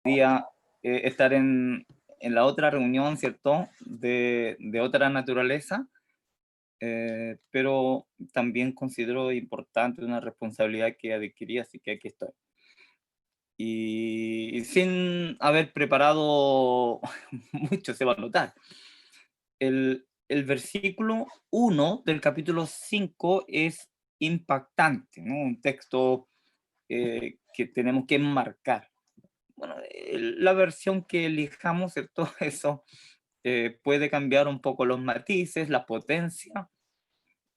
día estar en la otra reunión, ¿cierto? De otra naturaleza, pero también considero importante una responsabilidad que adquirí, así que aquí estoy. Y sin haber preparado mucho, se va a notar. El versículo 1 del capítulo 5 es impactante, ¿no? Un texto que tenemos que enmarcar. Bueno, la versión que elijamos, ¿cierto? Eso puede cambiar un poco los matices, la potencia,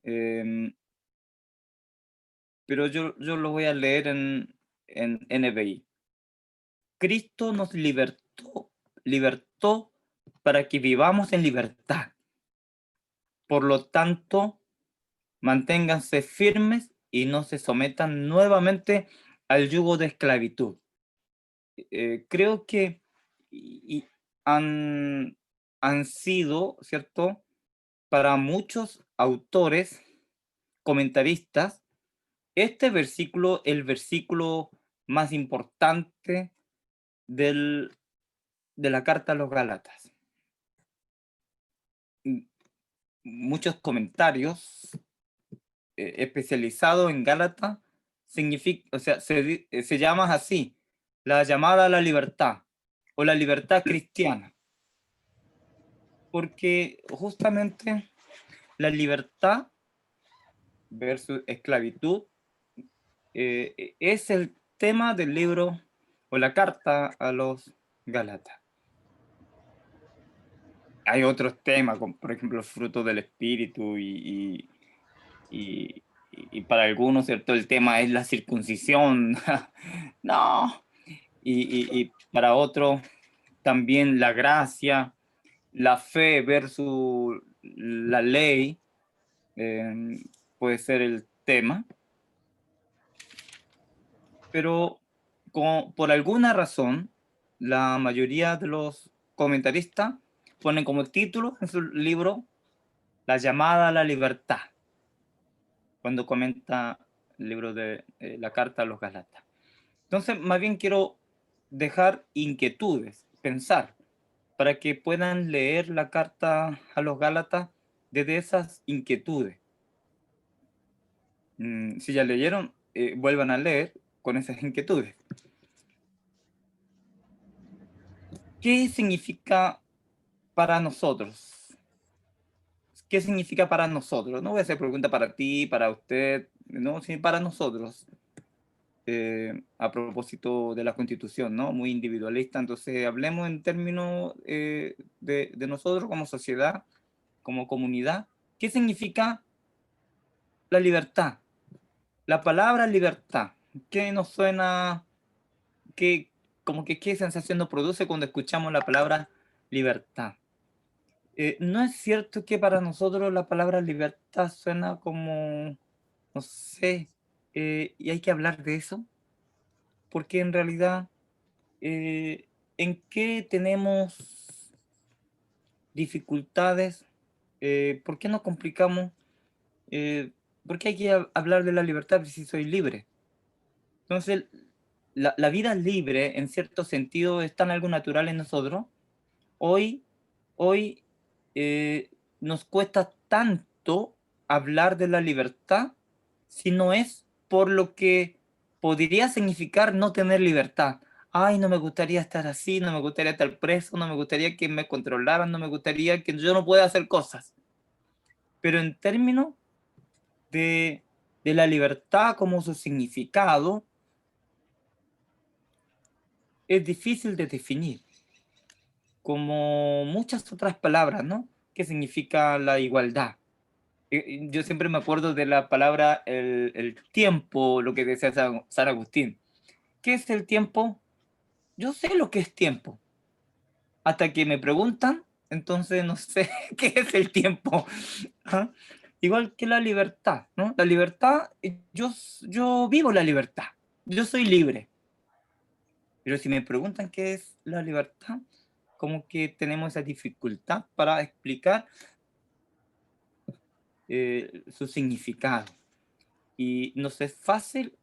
eh, pero yo lo voy a leer en NBI. Cristo nos libertó para que vivamos en libertad. Por lo tanto, manténganse firmes y no se sometan nuevamente al yugo de esclavitud. Creo que y han, han sido, ¿cierto? Para muchos autores, comentaristas, este versículo, el versículo más importante de la carta a los Gálatas. Muchos comentarios especializados en Gálatas significa, o sea, se llama así, la llamada a la libertad o la libertad cristiana, porque justamente la libertad versus esclavitud es el tema del libro o la carta a los Gálatas. Hay otros temas, como por ejemplo el fruto del espíritu y, y para algunos, ¿cierto? El tema es la circuncisión. No. Y para otros también la gracia, la fe versus la ley eh, puede ser el tema. Pero por alguna razón, la mayoría de los comentaristas ponen como título en su libro La llamada a la libertad, cuando comenta el libro de la carta a los Gálatas. Entonces, más bien quiero dejar inquietudes, pensar, para que puedan leer la carta a los Gálatas desde esas inquietudes. Si ya leyeron, vuelvan a leer con esas inquietudes. ¿Qué significa para nosotros? ¿Qué significa para nosotros? No voy a hacer pregunta para ti, para usted, no, sino para nosotros. A propósito de la Constitución, ¿no? Muy individualista, entonces hablemos en términos de nosotros como sociedad, como comunidad. ¿Qué significa la libertad? La palabra libertad, ¿qué nos suena? ¿Qué, como que qué sensación nos produce cuando escuchamos la palabra libertad? ¿No es cierto que para nosotros la palabra libertad suena como, no sé, y hay que hablar de eso? Porque en realidad, ¿en qué tenemos dificultades? ¿Por qué nos complicamos? Eh, ¿Por qué hay que hablar de la libertad si soy libre? Entonces, la vida libre, en cierto sentido, es tan algo natural en nosotros. Hoy, hoy nos cuesta tanto hablar de la libertad si no es por lo que podría significar no tener libertad. Ay, no me gustaría estar así, no me gustaría estar preso, no me gustaría que me controlaran, no me gustaría que yo no pueda hacer cosas. Pero en términos de, de la libertad como su significado, es difícil de definir, como muchas otras palabras, ¿no? ¿Qué significa la igualdad? Yo siempre me acuerdo de la palabra el tiempo, lo que decía San Agustín. ¿Qué es el tiempo? Yo sé lo que es tiempo. Hasta que me preguntan, entonces no sé qué es el tiempo. ¿Ah? Igual que la libertad, ¿no? La libertad, yo vivo la libertad. Yo soy libre. Pero si me preguntan qué es la libertad, como que tenemos esa dificultad para explicar su significado. Y nos es fácil,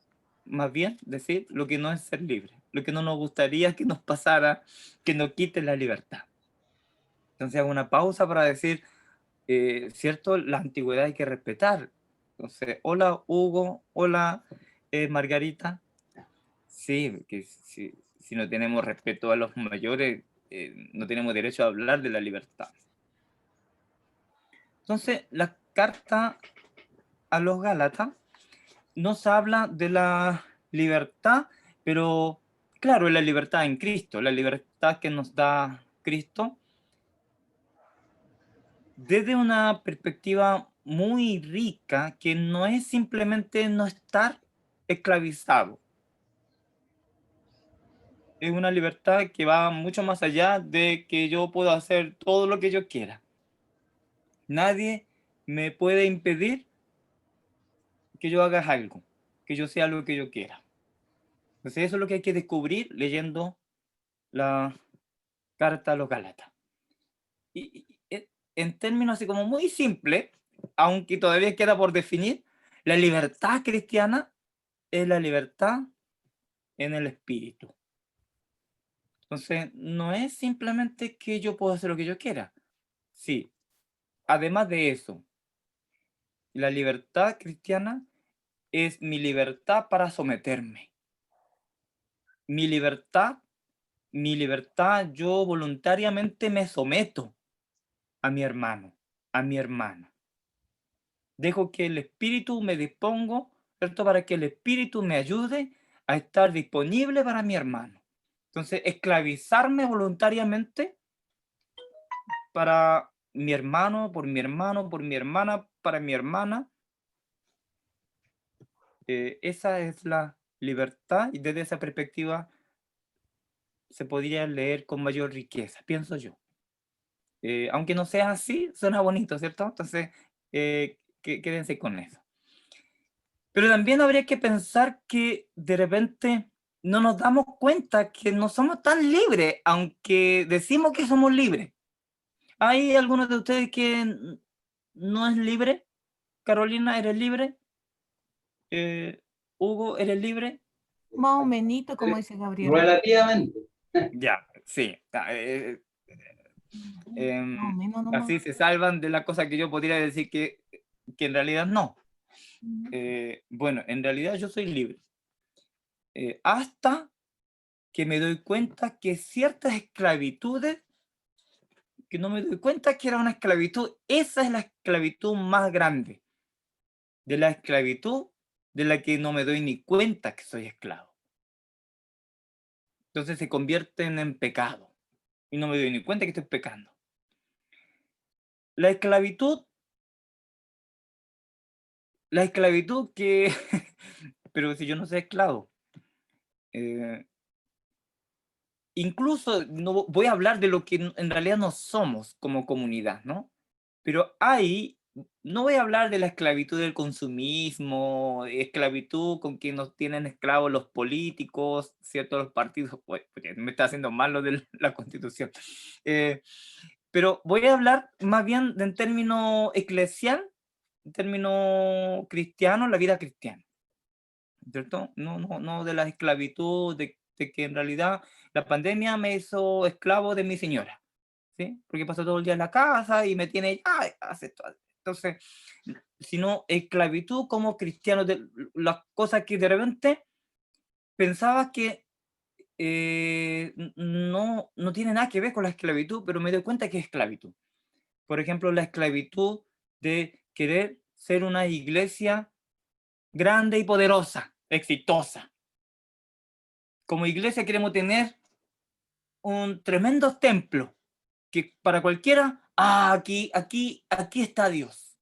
más bien, decir lo que no es ser libre. lo que no nos gustaría que nos pasara, que nos quite la libertad. Entonces hago una pausa para decir, ¿cierto? La antigüedad hay que respetar. Entonces, hola Hugo, hola Margarita. Sí, que si no tenemos respeto a los mayores, no tenemos derecho a hablar de la libertad. Entonces, la carta a los Gálatas nos habla de la libertad, pero claro, es la libertad en Cristo, la libertad que nos da Cristo desde una perspectiva muy rica, que no es simplemente no estar esclavizado. Es una libertad que va mucho más allá de que yo puedo hacer todo lo que yo quiera. Nadie me puede impedir que yo haga algo, que yo sea lo que yo quiera. Entonces eso es lo que hay que descubrir leyendo la carta a los Gálatas. En términos así como muy simples, aunque todavía queda por definir, la libertad cristiana es la libertad en el espíritu. Entonces, no es simplemente que yo puedo hacer lo que yo quiera. Sí, además de eso, la libertad cristiana es mi libertad para someterme. Mi libertad, yo voluntariamente me someto a mi hermano, a mi hermana. Dejo que el espíritu me dispongo, ¿cierto? Para que el espíritu me ayude a estar disponible para mi hermano. Entonces, esclavizarme voluntariamente para mi hermano, por mi hermano, por mi hermana, para mi hermana. Esa es la libertad y desde esa perspectiva se podría leer con mayor riqueza, pienso yo. Aunque no sea así, suena bonito, ¿cierto? Entonces, quédense con eso. Pero también habría que pensar que de repente no nos damos cuenta que no somos tan libres, aunque decimos que somos libres. ¿Hay algunos de ustedes que no es libre? Carolina, ¿eres libre? Hugo, ¿eres libre? Más o menos, como dice Gabriela. Relativamente. Ya, sí. Más o menos nomás. Así se salvan de la cosa que yo podría decir que en realidad no. Bueno, en realidad yo soy libre. Hasta que me doy cuenta que ciertas esclavitudes, que no me doy cuenta que era una esclavitud, esa es la esclavitud más grande. De la esclavitud de la que no me doy ni cuenta que soy esclavo. Entonces se convierten en pecado y no me doy ni cuenta que estoy pecando. La esclavitud que, pero si yo no soy esclavo, eh, incluso no voy a hablar de lo que en realidad no somos como comunidad, ¿no? Pero no voy a hablar de la esclavitud del consumismo, esclavitud con que nos tienen esclavos los políticos, ¿cierto? Los partidos, pues, me está haciendo mal lo de la Constitución. Pero voy a hablar más bien en término eclesial, en término cristiano, la vida cristiana, ¿cierto? No de la esclavitud, de que en realidad la pandemia me hizo esclavo de mi señora, ¿sí? Porque paso todo el día en la casa y me tiene, hace todo. Entonces, sino esclavitud como cristiano, de las cosas que de repente pensaba que no tiene nada que ver con la esclavitud, pero me doy cuenta que es esclavitud. Por ejemplo, la esclavitud de querer ser una iglesia grande y poderosa, exitosa. Como iglesia queremos tener un tremendo templo que para cualquiera, aquí está Dios.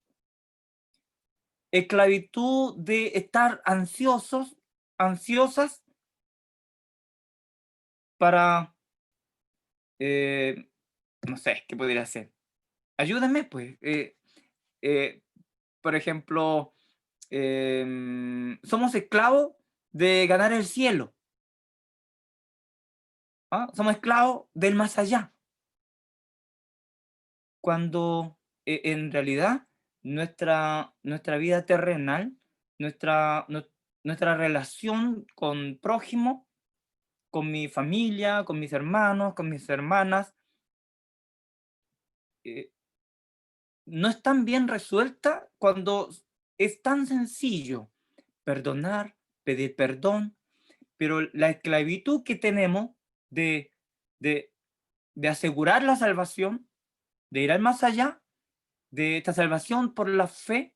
Esclavitud de estar ansiosas para, no sé, ¿qué podría ser? Ayúdenme, pues. Por ejemplo, somos esclavos de ganar el cielo. ¿Ah? Somos esclavos del más allá. Cuando en realidad nuestra vida terrenal, nuestra relación con prójimo con mi familia, con mis hermanos, con mis hermanas, eh, no es tan bien resuelta cuando es tan sencillo perdonar, pedir perdón, pero la esclavitud que tenemos de, de, de asegurar la salvación, de ir al más allá, de esta salvación por la fe,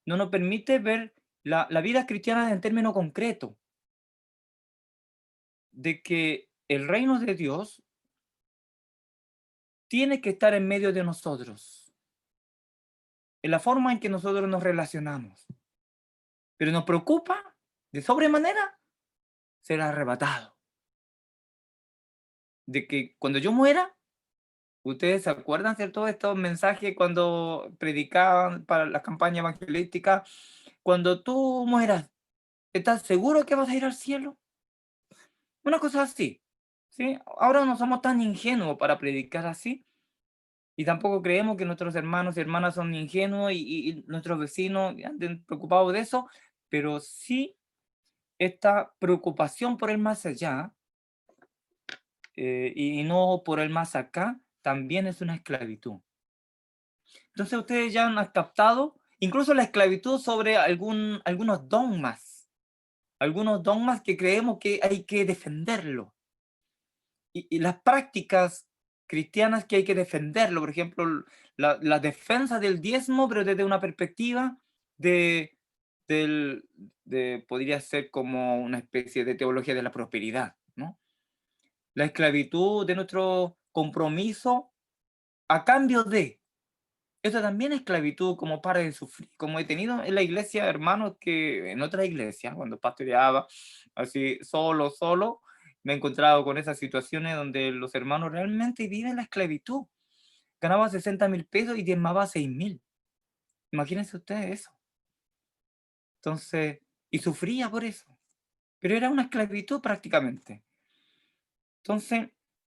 no nos permite ver la vida cristiana en términos concretos, de que el reino de Dios tiene que estar en medio de nosotros, en la forma en que nosotros nos relacionamos. Pero nos preocupa de sobremanera ser arrebatado. De que cuando yo muera, ustedes se acuerdan de todos estos mensajes cuando predicaban para la campaña evangelística, cuando tú mueras, ¿estás seguro que vas a ir al cielo? Una cosa así, ¿sí? Ahora no somos tan ingenuos para predicar así, y tampoco creemos que nuestros hermanos y hermanas son ingenuos y nuestros vecinos anden preocupados de eso, pero sí esta preocupación por el más allá y no por el más acá, también es una esclavitud. Entonces ustedes ya han captado incluso la esclavitud sobre algunos dogmas que creemos que hay que defenderlo. Y las prácticas cristianas que hay que defenderlo, por ejemplo, la defensa del diezmo, pero desde una perspectiva de, del, podría ser como una especie de teología de la prosperidad, ¿no? La esclavitud de nuestro compromiso a cambio de. Eso también es esclavitud como para de sufrir. Como he tenido en la iglesia hermanos que en otra iglesia, cuando pastoreaba así solo, me he encontrado con esas situaciones donde los hermanos realmente viven la esclavitud. Ganaba 60.000 pesos y diezmaba 6.000. Imagínense ustedes eso. Entonces, y sufría por eso. Pero era una esclavitud prácticamente. Entonces,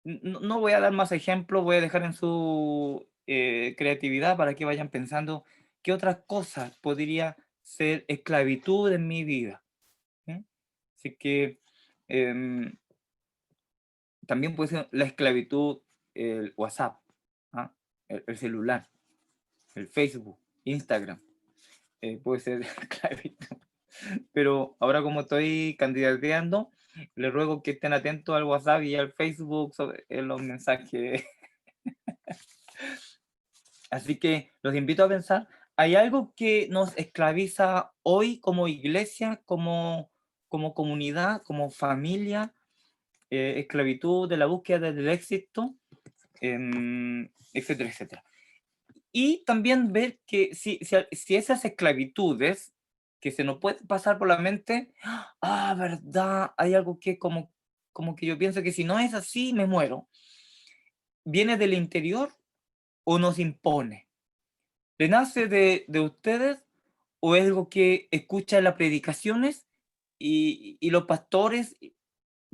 no voy a dar más ejemplos, voy a dejar en su creatividad para que vayan pensando qué otras cosas podría ser esclavitud en mi vida. ¿Sí? Así que también puede ser la esclavitud, el WhatsApp, ¿ah? El celular, el Facebook, Instagram, puede ser esclavitud. Pero ahora como estoy candidateando, les ruego que estén atentos al WhatsApp y al Facebook en los mensajes. Así que los invito a pensar, ¿hay algo que nos esclaviza hoy como iglesia, como comunidad, como familia? Esclavitud de la búsqueda del éxito, etcétera, etcétera. Y también ver que si esas esclavitudes que se nos pueden pasar por la mente, verdad, hay algo que como que yo pienso que si no es así, me muero, ¿viene del interior o nos impone? ¿Le nace de ustedes o es algo que escucha en las predicaciones y los pastores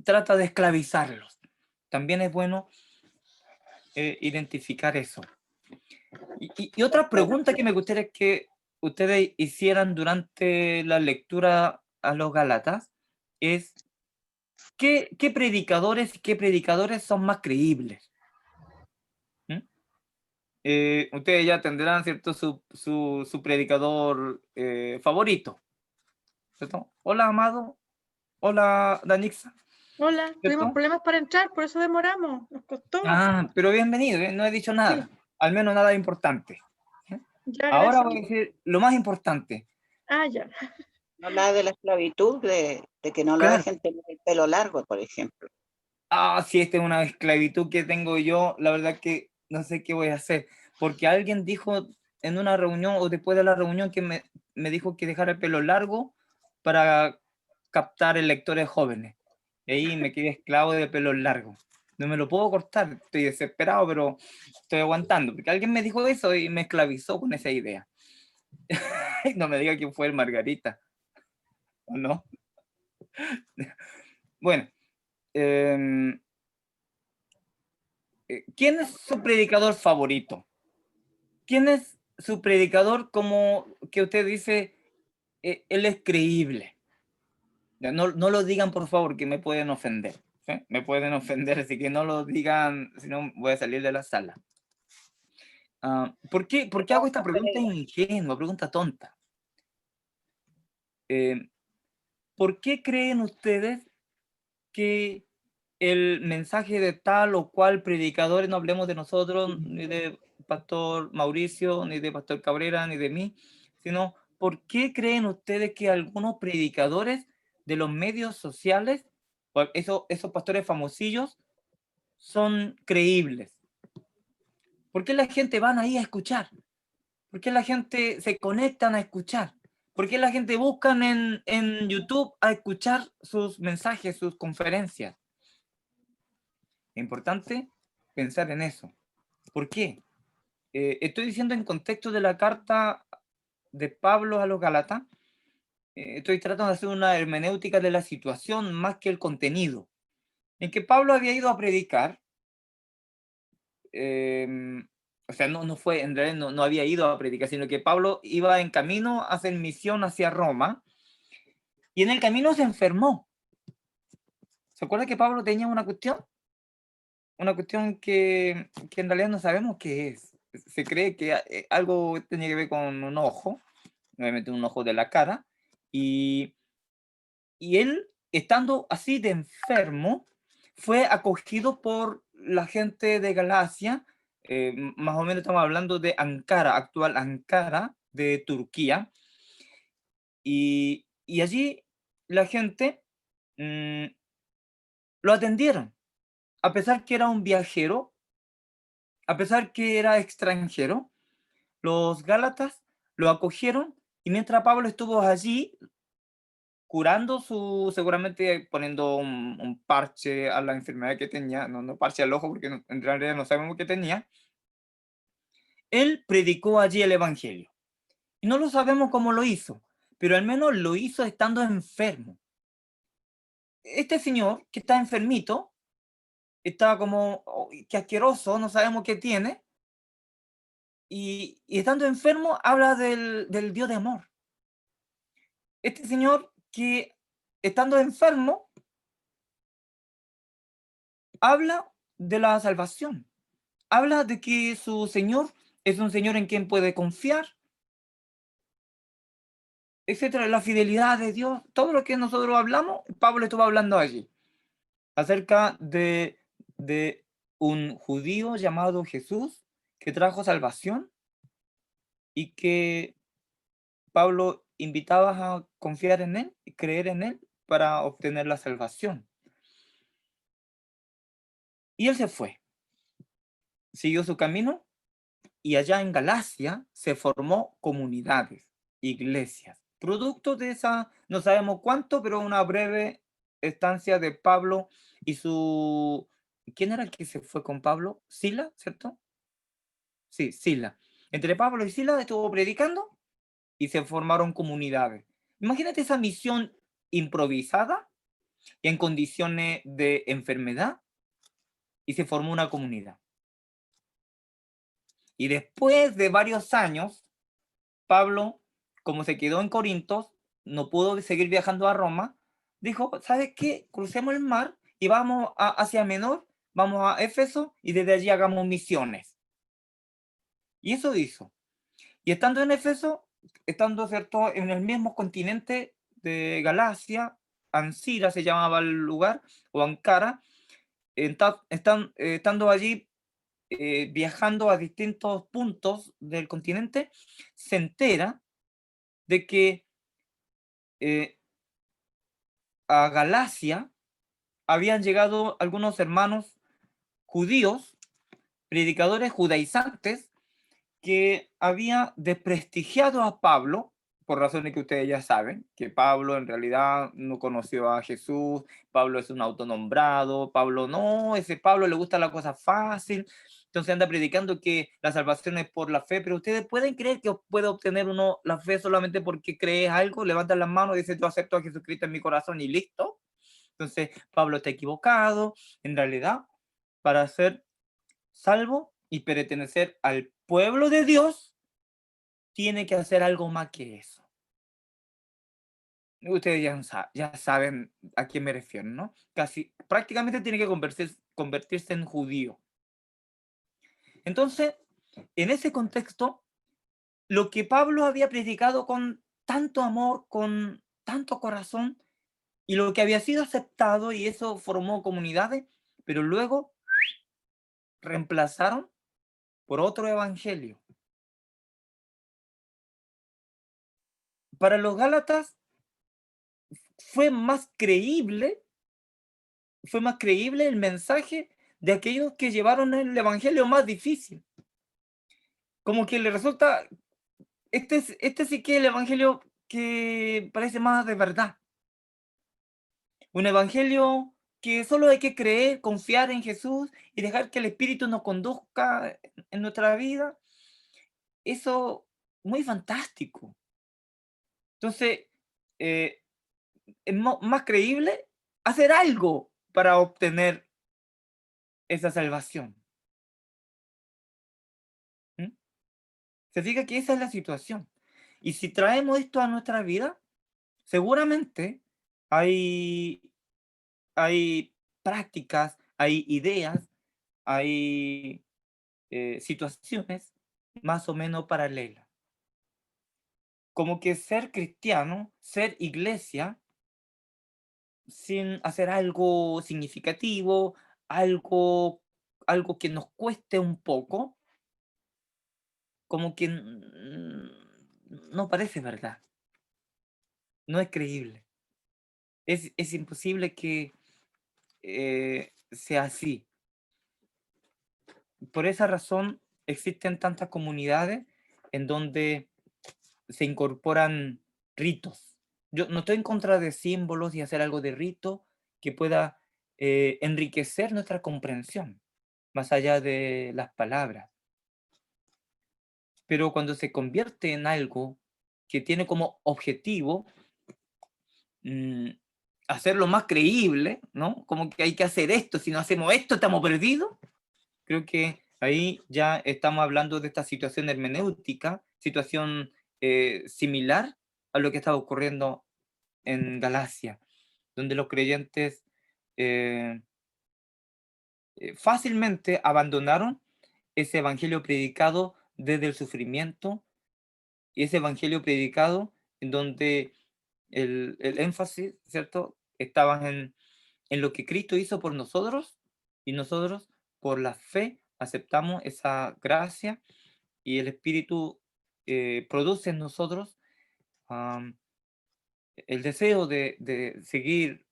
trata de esclavizarlos? También es bueno identificar eso. Y otra pregunta que me gustaría que ustedes hicieran durante la lectura a los Gálatas es ¿qué predicadores y qué predicadores son más creíbles? ¿Mm? Ustedes ya tendrán, ¿cierto?, su predicador favorito, ¿cierto? Hola, Amado. Hola, Danixa. Hola, tuvimos ¿Cierto? problemas para entrar, por eso demoramos, nos costó. Pero bienvenido, no he dicho nada, Sí. al menos nada importante. Ya, Ahora gracias. voy a decir lo más importante. Ya. Habla de la esclavitud, de que no lo Claro. dejen tener el pelo largo, por ejemplo. Sí, esta es una esclavitud que tengo yo, la verdad que no sé qué voy a hacer, porque alguien dijo en una reunión o después de la reunión que me dijo que dejara el pelo largo para captar electores jóvenes. Y ahí me quedé esclavo de pelo largo. No me lo puedo cortar, estoy desesperado, pero estoy aguantando, porque alguien me dijo eso y me esclavizó con esa idea. No me diga quién fue el Margarita, ¿o no? Bueno, ¿quién es su predicador favorito? ¿Quién es su predicador como que usted dice, él es creíble? No lo digan, por favor, que me pueden ofender. ¿Sí? Me pueden ofender, así que no lo digan, si no voy a salir de la sala. ¿Por qué hago esta pregunta ingenua, pregunta tonta? ¿Por qué creen ustedes que el mensaje de tal o cual predicadores, no hablemos de nosotros, ni de Pastor Mauricio, ni de Pastor Cabrera, ni de mí, sino por qué creen ustedes que algunos predicadores de los medios sociales, o esos pastores famosillos, son creíbles? ¿Por qué la gente van ahí a escuchar? ¿Por qué la gente se conectan a escuchar? ¿Por qué la gente buscan en YouTube a escuchar sus mensajes, sus conferencias? Es importante pensar en eso. ¿Por qué? Estoy diciendo en contexto de la carta de Pablo a los Gálatas, estoy tratando de hacer una hermenéutica de la situación más que el contenido. En que Pablo había ido a predicar, o sea, no fue, en realidad no había ido a predicar, sino que Pablo iba en camino a hacer misión hacia Roma, y en el camino se enfermó. ¿Se acuerda que Pablo tenía una cuestión? Una cuestión que en realidad no sabemos qué es. Se cree que algo tenía que ver con un ojo, obviamente un ojo de la cara, y él, estando así de enfermo, fue acogido por la gente de Galacia, más o menos estamos hablando de Ankara, actual Ankara, de Turquía, y allí la gente lo atendieron, a pesar que era un viajero, a pesar que era extranjero. Los gálatas lo acogieron, y mientras Pablo estuvo allí curando seguramente poniendo un parche a la enfermedad que tenía, no parche al ojo porque en realidad no sabemos qué tenía, él predicó allí el evangelio. Y no lo sabemos cómo lo hizo, pero al menos lo hizo estando enfermo. Este señor que está enfermito, está como, oh, qué asqueroso, no sabemos qué tiene, y estando enfermo habla del Dios de amor. Este señor que estando enfermo habla de la salvación, habla de que su Señor es un Señor en quien puede confiar, etcétera, la fidelidad de Dios, todo lo que nosotros hablamos, Pablo estuvo hablando allí, acerca de un judío llamado Jesús que trajo salvación, y que Pablo invitaba a confiar en él y creer en él para obtener la salvación. Y él se fue, siguió su camino, y allá en Galacia se formó comunidades, iglesias, producto de esa, no sabemos cuánto, pero una breve estancia de Pablo y su... ¿Quién era el que se fue con Pablo? Sila, ¿cierto? Sí, Sila. Entre Pablo y Sila estuvo predicando y se formaron comunidades. Imagínate esa misión improvisada y en condiciones de enfermedad, y se formó una comunidad. Y después de varios años, Pablo, como se quedó en Corinto, no pudo seguir viajando a Roma, dijo, ¿sabes qué? Crucemos el mar y vamos a Asia Menor, vamos a Éfeso, y desde allí hagamos misiones. Y eso hizo. Y estando en Éfeso, estando, ¿cierto?, en el mismo continente de Galacia, Ancira se llamaba el lugar, o Ankara, estando allí, viajando a distintos puntos del continente, se entera de que a Galacia habían llegado algunos hermanos judíos, predicadores judaizantes, que había desprestigiado a Pablo, por razones que ustedes ya saben, que Pablo en realidad no conoció a Jesús, Pablo es un autonombrado, Pablo no, ese Pablo le gusta la cosa fácil, entonces anda predicando que la salvación es por la fe. Pero ustedes pueden creer que puede obtener uno la fe solamente porque crees algo, levantas las manos y dices, yo acepto a Jesucristo en mi corazón y listo. Entonces Pablo está equivocado, en realidad, para ser salvo y pertenecer al pueblo de Dios, tiene que hacer algo más que eso. Ustedes ya saben a quién me refiero, ¿no? Casi, prácticamente tiene que convertirse en judío. Entonces, en ese contexto, lo que Pablo había predicado con tanto amor, con tanto corazón, y lo que había sido aceptado, y eso formó comunidades, pero luego reemplazaron por otro evangelio. Para los Gálatas fue más creíble, fue más creíble el mensaje de aquellos que llevaron el evangelio más difícil. Como que le resulta, este sí que es el evangelio que parece más de verdad. Un evangelio que solo hay que creer, confiar en Jesús y dejar que el Espíritu nos conduzca en nuestra vida. Eso muy fantástico. Entonces, eh, es más creíble hacer algo para obtener esa salvación. ¿Mm? Se fija que esa es la situación. Y si traemos esto a nuestra vida, seguramente hay, hay prácticas, hay ideas, hay situaciones más o menos paralelas. Como que ser cristiano, ser iglesia, sin hacer algo significativo, algo, algo que nos cueste un poco, como que no parece verdad, no es creíble. Es imposible que sea así. Por esa razón existen tantas comunidades en donde se incorporan ritos. Yo no estoy en contra de símbolos y hacer algo de rito que pueda enriquecer nuestra comprensión, más allá de las palabras. Pero cuando se convierte en algo que tiene como objetivo mm, hacerlo más creíble, ¿no? Como que hay que hacer esto, si no hacemos esto estamos perdidos. Creo que ahí ya estamos hablando de esta situación hermenéutica, situación similar a lo que estaba ocurriendo en Galacia, donde los creyentes eh, fácilmente abandonaron ese evangelio predicado desde el sufrimiento y ese evangelio predicado en donde el énfasis, ¿cierto? Estaba en lo que Cristo hizo por nosotros y nosotros por la fe aceptamos esa gracia y el Espíritu produce en nosotros am, el deseo de seguir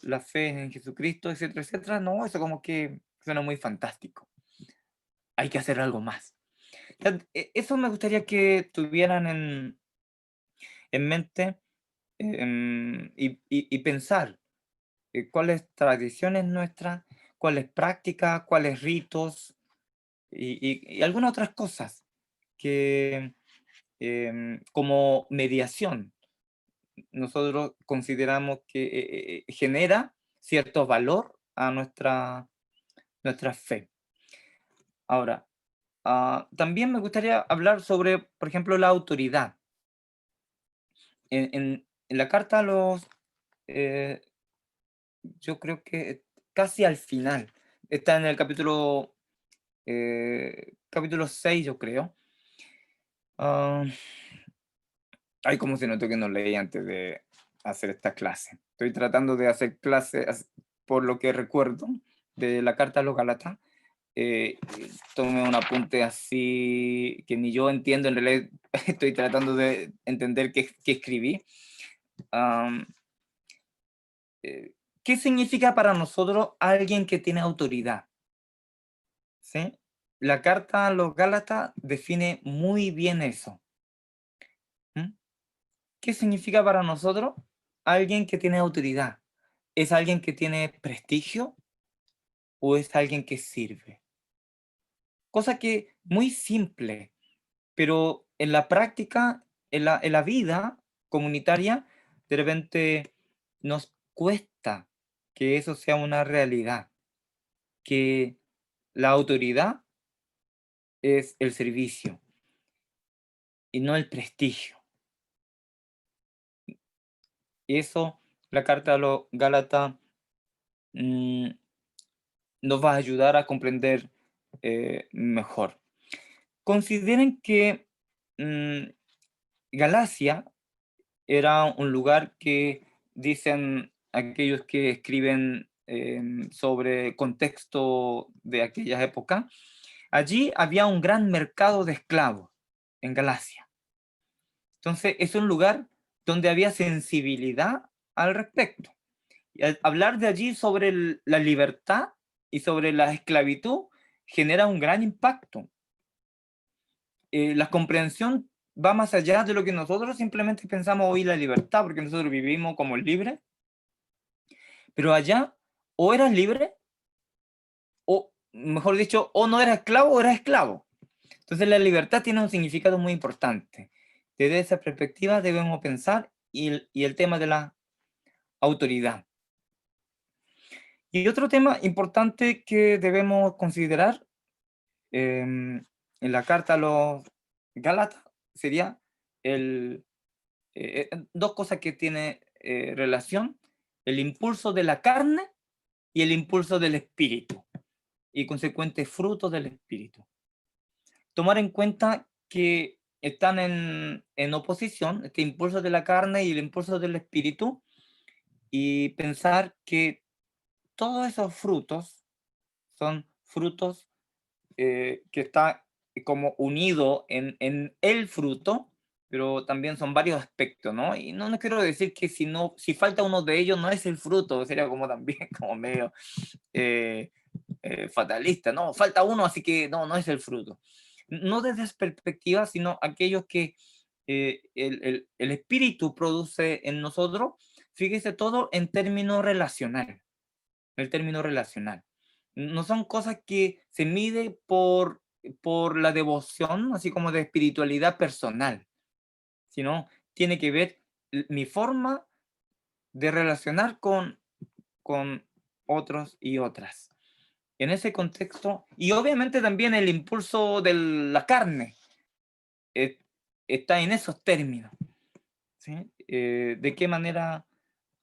la fe en Jesucristo, etcétera, etcétera. No, eso como que suena muy fantástico. Hay que hacer algo más. Eso me gustaría que tuvieran en mente y pensar cuáles tradiciones nuestras, cuáles prácticas, cuáles ritos y algunas otras cosas que como mediación nosotros consideramos que genera cierto valor a nuestra fe. Ahora, también me gustaría hablar sobre, por ejemplo, la autoridad. En la carta a los, eh, yo creo que casi al final, está en el capítulo 6, yo creo. Ah, Ay, como se notó que no leí antes de hacer esta clase. Estoy tratando de hacer clases por lo que recuerdo de la carta a los Gálatas. Tomé un apunte así que ni yo entiendo, en realidad estoy tratando de entender qué escribí. Am, ¿Qué significa para nosotros alguien que tiene autoridad? ¿Sí? La carta a los Gálatas define muy bien eso. ¿Mm? ¿Qué significa para nosotros alguien que tiene autoridad? ¿Es alguien que tiene prestigio o es alguien que sirve? Cosa que muy simple, pero en la práctica, en la vida comunitaria, de repente nos cuesta que eso sea una realidad, que la autoridad es el servicio y no el prestigio. Eso, la carta a los Gálatas mm, nos va a ayudar a comprender mejor. Consideren que mm, Galacia era un lugar que dicen aquellos que escriben sobre contexto de aquella época. Allí había un gran mercado de esclavos en Galacia. Entonces es un lugar donde había sensibilidad al respecto. Y al hablar de allí sobre la libertad y sobre la esclavitud genera un gran impacto. La comprensión va más allá de lo que nosotros simplemente pensamos hoy la libertad, porque nosotros vivimos como libres, pero allá o eras libre, o mejor dicho, o no eras esclavo o eras esclavo. Entonces la libertad tiene un significado muy importante. Desde esa perspectiva debemos pensar y el tema de la autoridad. Y otro tema importante que debemos considerar en la carta a los Gálatas sería dos cosas que tiene relación: el impulso de la carne y el impulso del espíritu, y consecuente fruto del espíritu. Tomar en cuenta que están en oposición, este impulso de la carne y el impulso del espíritu, y pensar que todos esos frutos son frutos que está como unido en el fruto, pero también son varios aspectos, ¿no? Y no quiero decir que si falta uno de ellos no es el fruto, sería como también como medio fatalista, ¿no? Falta uno, así que no es el fruto. No desde esa perspectiva, sino aquellos que el espíritu produce en nosotros. Fíjese todo en términos relacional, el término relacional. No son cosas que se mide por la devoción, así como de espiritualidad personal, sino tiene que ver mi forma de relacionar con otros y otras. En ese contexto, y obviamente también el impulso de la carne eh, está en esos términos, ¿sí? De qué manera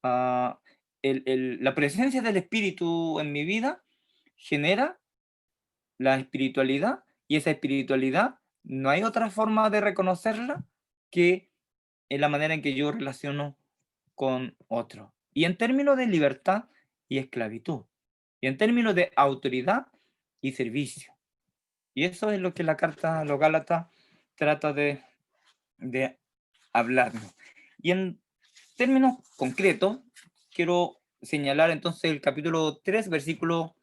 ah, la presencia del espíritu en mi vida genera la espiritualidad, y esa espiritualidad no hay otra forma de reconocerla que en la manera en que yo relaciono con otro. Y en términos de libertad y esclavitud, y en términos de autoridad y servicio. Y eso es lo que la carta a los Gálatas trata de hablarnos. Y en términos concretos, quiero señalar entonces el capítulo 3, versículo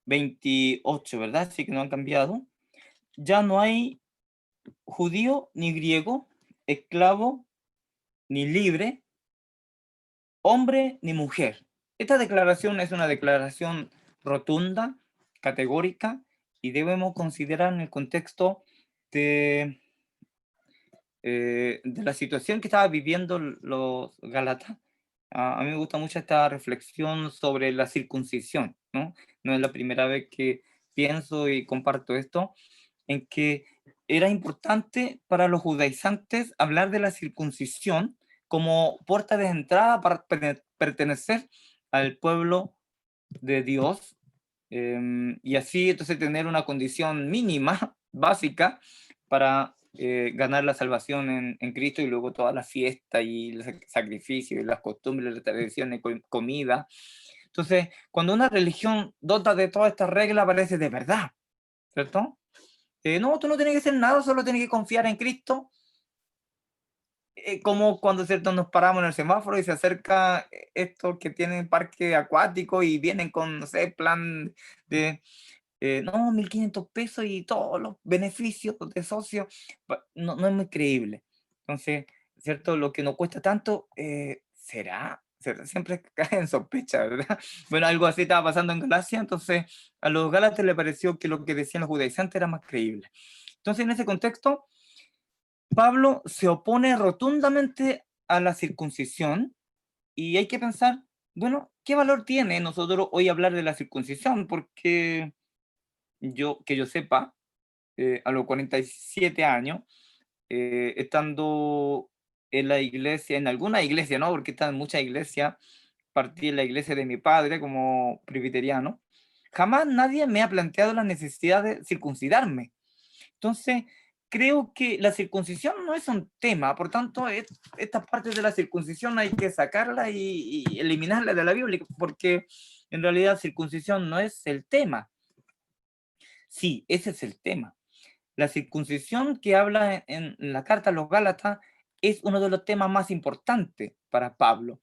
28, ¿verdad? Así que no han cambiado. Ya no hay judío ni griego, esclavo ni libre, hombre ni mujer. Esta declaración es una declaración rotunda, categórica, y debemos considerar en el contexto de la situación que estaban viviendo los Gálatas. A mí me gusta mucho esta reflexión sobre la circuncisión, ¿no? No es la primera vez que pienso y comparto esto, en que era importante para los judaizantes hablar de la circuncisión como puerta de entrada para pertenecer al pueblo de Dios, y así entonces tener una condición mínima, básica, para ganar la salvación en Cristo, y luego toda la fiesta y los sacrificios y las costumbres, las tradiciones, comida. Entonces, cuando una religión dota de todas estas reglas, parece de verdad, ¿cierto? No, tú no tienes que hacer nada, solo tienes que confiar en Cristo. Como cuando, ¿cierto?, nos paramos en el semáforo y se acerca estos que tienen parque acuático y vienen con, no sé, plan de, no, 1.500 pesos y todos los beneficios de socio. No es muy creíble. Entonces, ¿cierto? Lo que nos cuesta tanto, ¿será? Siempre cae en sospecha, ¿verdad? Bueno, algo así estaba pasando en Galacia, entonces a los gálatas les pareció que lo que decían los judaizantes era más creíble. Entonces, en ese contexto, Pablo se opone rotundamente a la circuncisión, y hay que pensar, bueno, ¿qué valor tiene nosotros hoy hablar de la circuncisión? Porque que yo sepa, a los 47 años, estando en la iglesia, en alguna iglesia, ¿no? Porque están en muchas iglesias, partí en la iglesia de mi padre como presbiteriano, jamás nadie me ha planteado la necesidad de circuncidarme. Entonces, creo que la circuncisión no es un tema, por tanto, estas partes de la circuncisión hay que sacarla y eliminarla de la Biblia, porque en realidad circuncisión no es el tema. Sí, ese es el tema. La circuncisión que habla en la carta a los Gálatas es uno de los temas más importantes para Pablo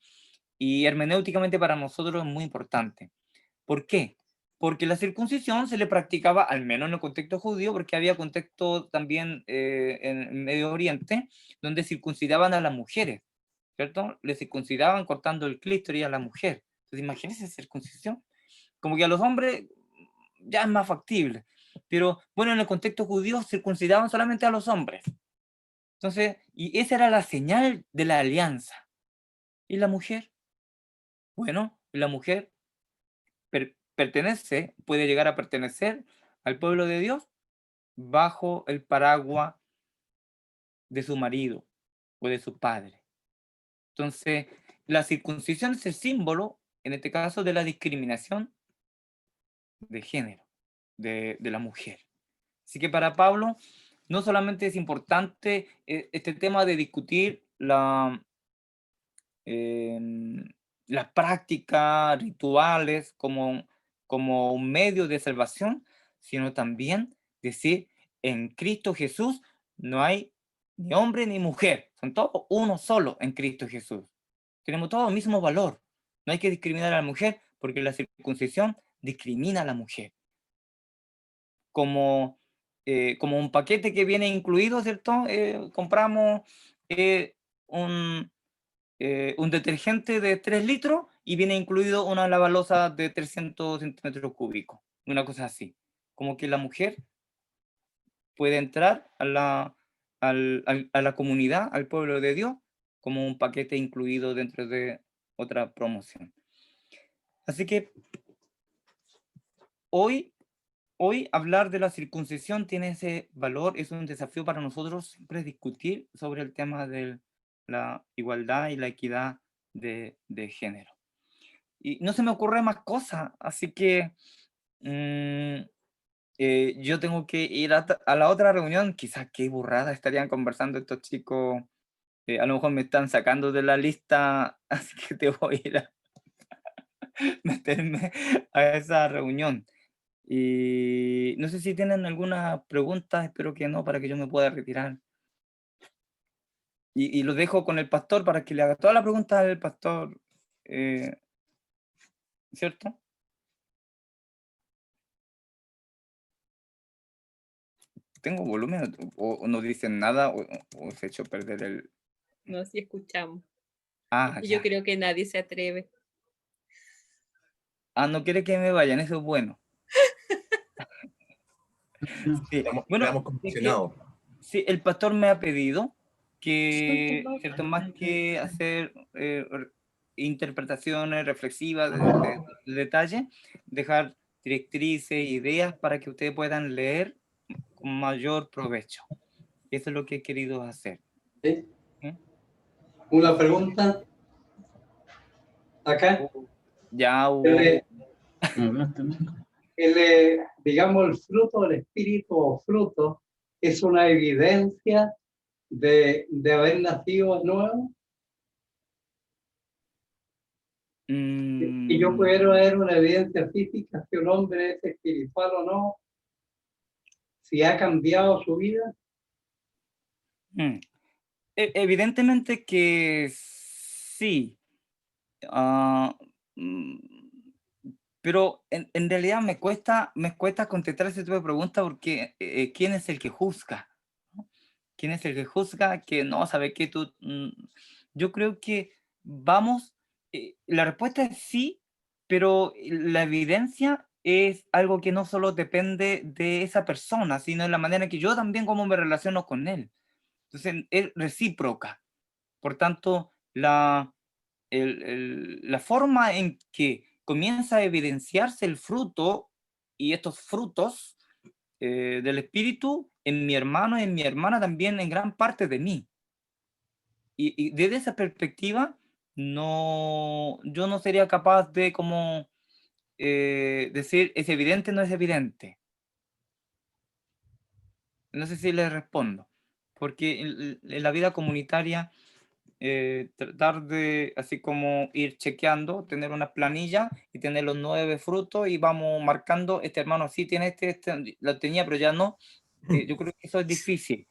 y hermenéuticamente para nosotros es muy importante. ¿Por qué? Porque la circuncisión se le practicaba, al menos en el contexto judío, porque había contexto también en Medio Oriente, donde circuncidaban a las mujeres, ¿cierto? Le circuncidaban cortando el clítoris a la mujer. Entonces, imagínense circuncisión. Como que a los hombres ya es más factible. Pero bueno, en el contexto judío circuncidaban solamente a los hombres. Entonces, y esa era la señal de la alianza. ¿Y la mujer? Bueno, la mujer pertenece, puede llegar a pertenecer al pueblo de Dios bajo el paraguas de su marido o de su padre. Entonces, la circuncisión es el símbolo, en este caso, de la discriminación de género, de la mujer. Así que para Pablo, no solamente es importante este tema de discutir las prácticas rituales como un medio de salvación, sino también decir, en Cristo Jesús no hay ni hombre ni mujer, son todos uno solo en Cristo Jesús. Tenemos todo el mismo valor. No hay que discriminar a la mujer porque la circuncisión discrimina a la mujer. Como un paquete que viene incluido, ¿cierto? Compramos un detergente de 3 litros y viene incluido una lavaloza de 300 centímetros cúbicos, una cosa así. Como que la mujer puede entrar a la comunidad, al pueblo de Dios, como un paquete incluido dentro de otra promoción. Así que hoy hablar de la circuncisión tiene ese valor, es un desafío para nosotros siempre discutir sobre el tema de la igualdad y la equidad de género. Y no se me ocurre más cosas, así que yo tengo que ir a la otra reunión. Quizás qué burrada estarían conversando estos chicos, a lo mejor me están sacando de la lista, así que te voy a ir a meterme a esa reunión. Y no sé si tienen alguna pregunta, espero que no, para que yo me pueda retirar. Y lo dejo con el pastor para que le haga todas las preguntas al pastor, ¿cierto? ¿Tengo volumen o no dicen nada o se echó a perder el...? No, sí escuchamos. Ah, Yo ya. creo que nadie se atreve. Ah, no quiere que me vayan, eso es bueno. Sí. Bueno, Estamos condicionados. sí, el pastor me ha pedido que, ¿cierto? Más que hacer interpretaciones reflexivas de detalle, dejar directrices, ideas para que ustedes puedan leer con mayor provecho. Eso es lo que he querido hacer. ¿Sí? ¿Mm? Una pregunta. Acá. Ya hubo... Digamos, el fruto del espíritu o fruto es una evidencia de haber nacido de nuevo. Y yo puedo ver una evidencia física si un hombre es espiritual o no, si ha cambiado su vida. Evidentemente que sí. Pero en realidad me cuesta contestar ese tipo de preguntas porque ¿quién es el que juzga? ¿Quién es el que juzga? Que no sabe que tú... yo creo que vamos... la respuesta es sí, pero la evidencia es algo que no solo depende de esa persona, sino en la manera en que yo también cómo me relaciono con él. Entonces, es recíproca. Por tanto, la forma en que comienza a evidenciarse el fruto y estos frutos del espíritu en mi hermano y en mi hermana también en gran parte de mí. y desde esa perspectiva, no, yo no sería capaz de como decir es evidente o no es evidente. No sé si les respondo, porque en la vida comunitaria tratar de, así como ir chequeando, tener una planilla y tener los 9 frutos y vamos marcando, este hermano sí tiene este lo tenía, pero ya no. Yo creo que eso es difícil,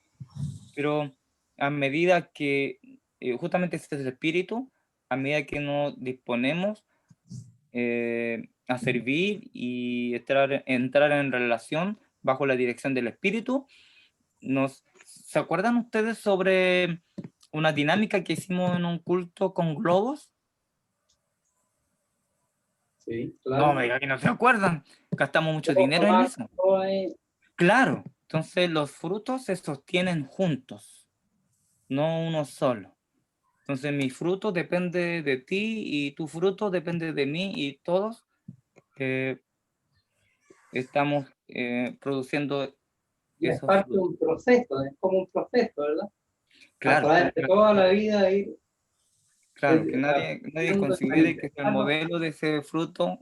pero a medida que, justamente este es el espíritu, a medida que nos disponemos a servir y entrar en relación bajo la dirección del espíritu, ¿se acuerdan ustedes sobre una dinámica que hicimos en un culto con globos? Sí, No, claro. me diga que no se acuerdan. Gastamos mucho Todo dinero en tomar, eso. todo ahí. Claro, entonces los frutos se sostienen juntos, no uno solo. Entonces mi fruto depende de ti y tu fruto depende de mí y todos estamos produciendo Y es esos parte de frutos. un proceso, es como un proceso, ¿verdad? A Claro, través de toda la vida ir claro, que nadie aprendiendo, considere que es el experimentando. modelo de ese fruto,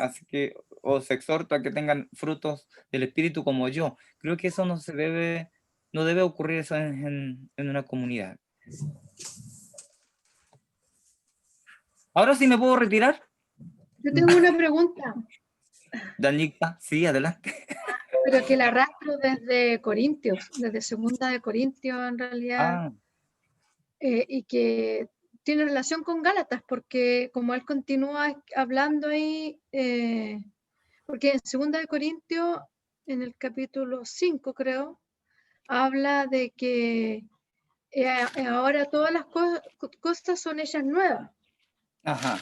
así que os exhorto a que tengan frutos del Espíritu como yo. Creo que eso no debe ocurrir eso en una comunidad. Ahora sí me puedo retirar, Yo tengo una pregunta, Danica. Sí, adelante. pero que la arrastro desde Corintios, desde Segunda de Corintios en realidad, Ah, y que tiene relación con Gálatas, porque como él continúa hablando ahí, porque en Segunda de Corintios, en el capítulo 5 creo, habla de que ahora todas las cosas son hechas nuevas, ajá.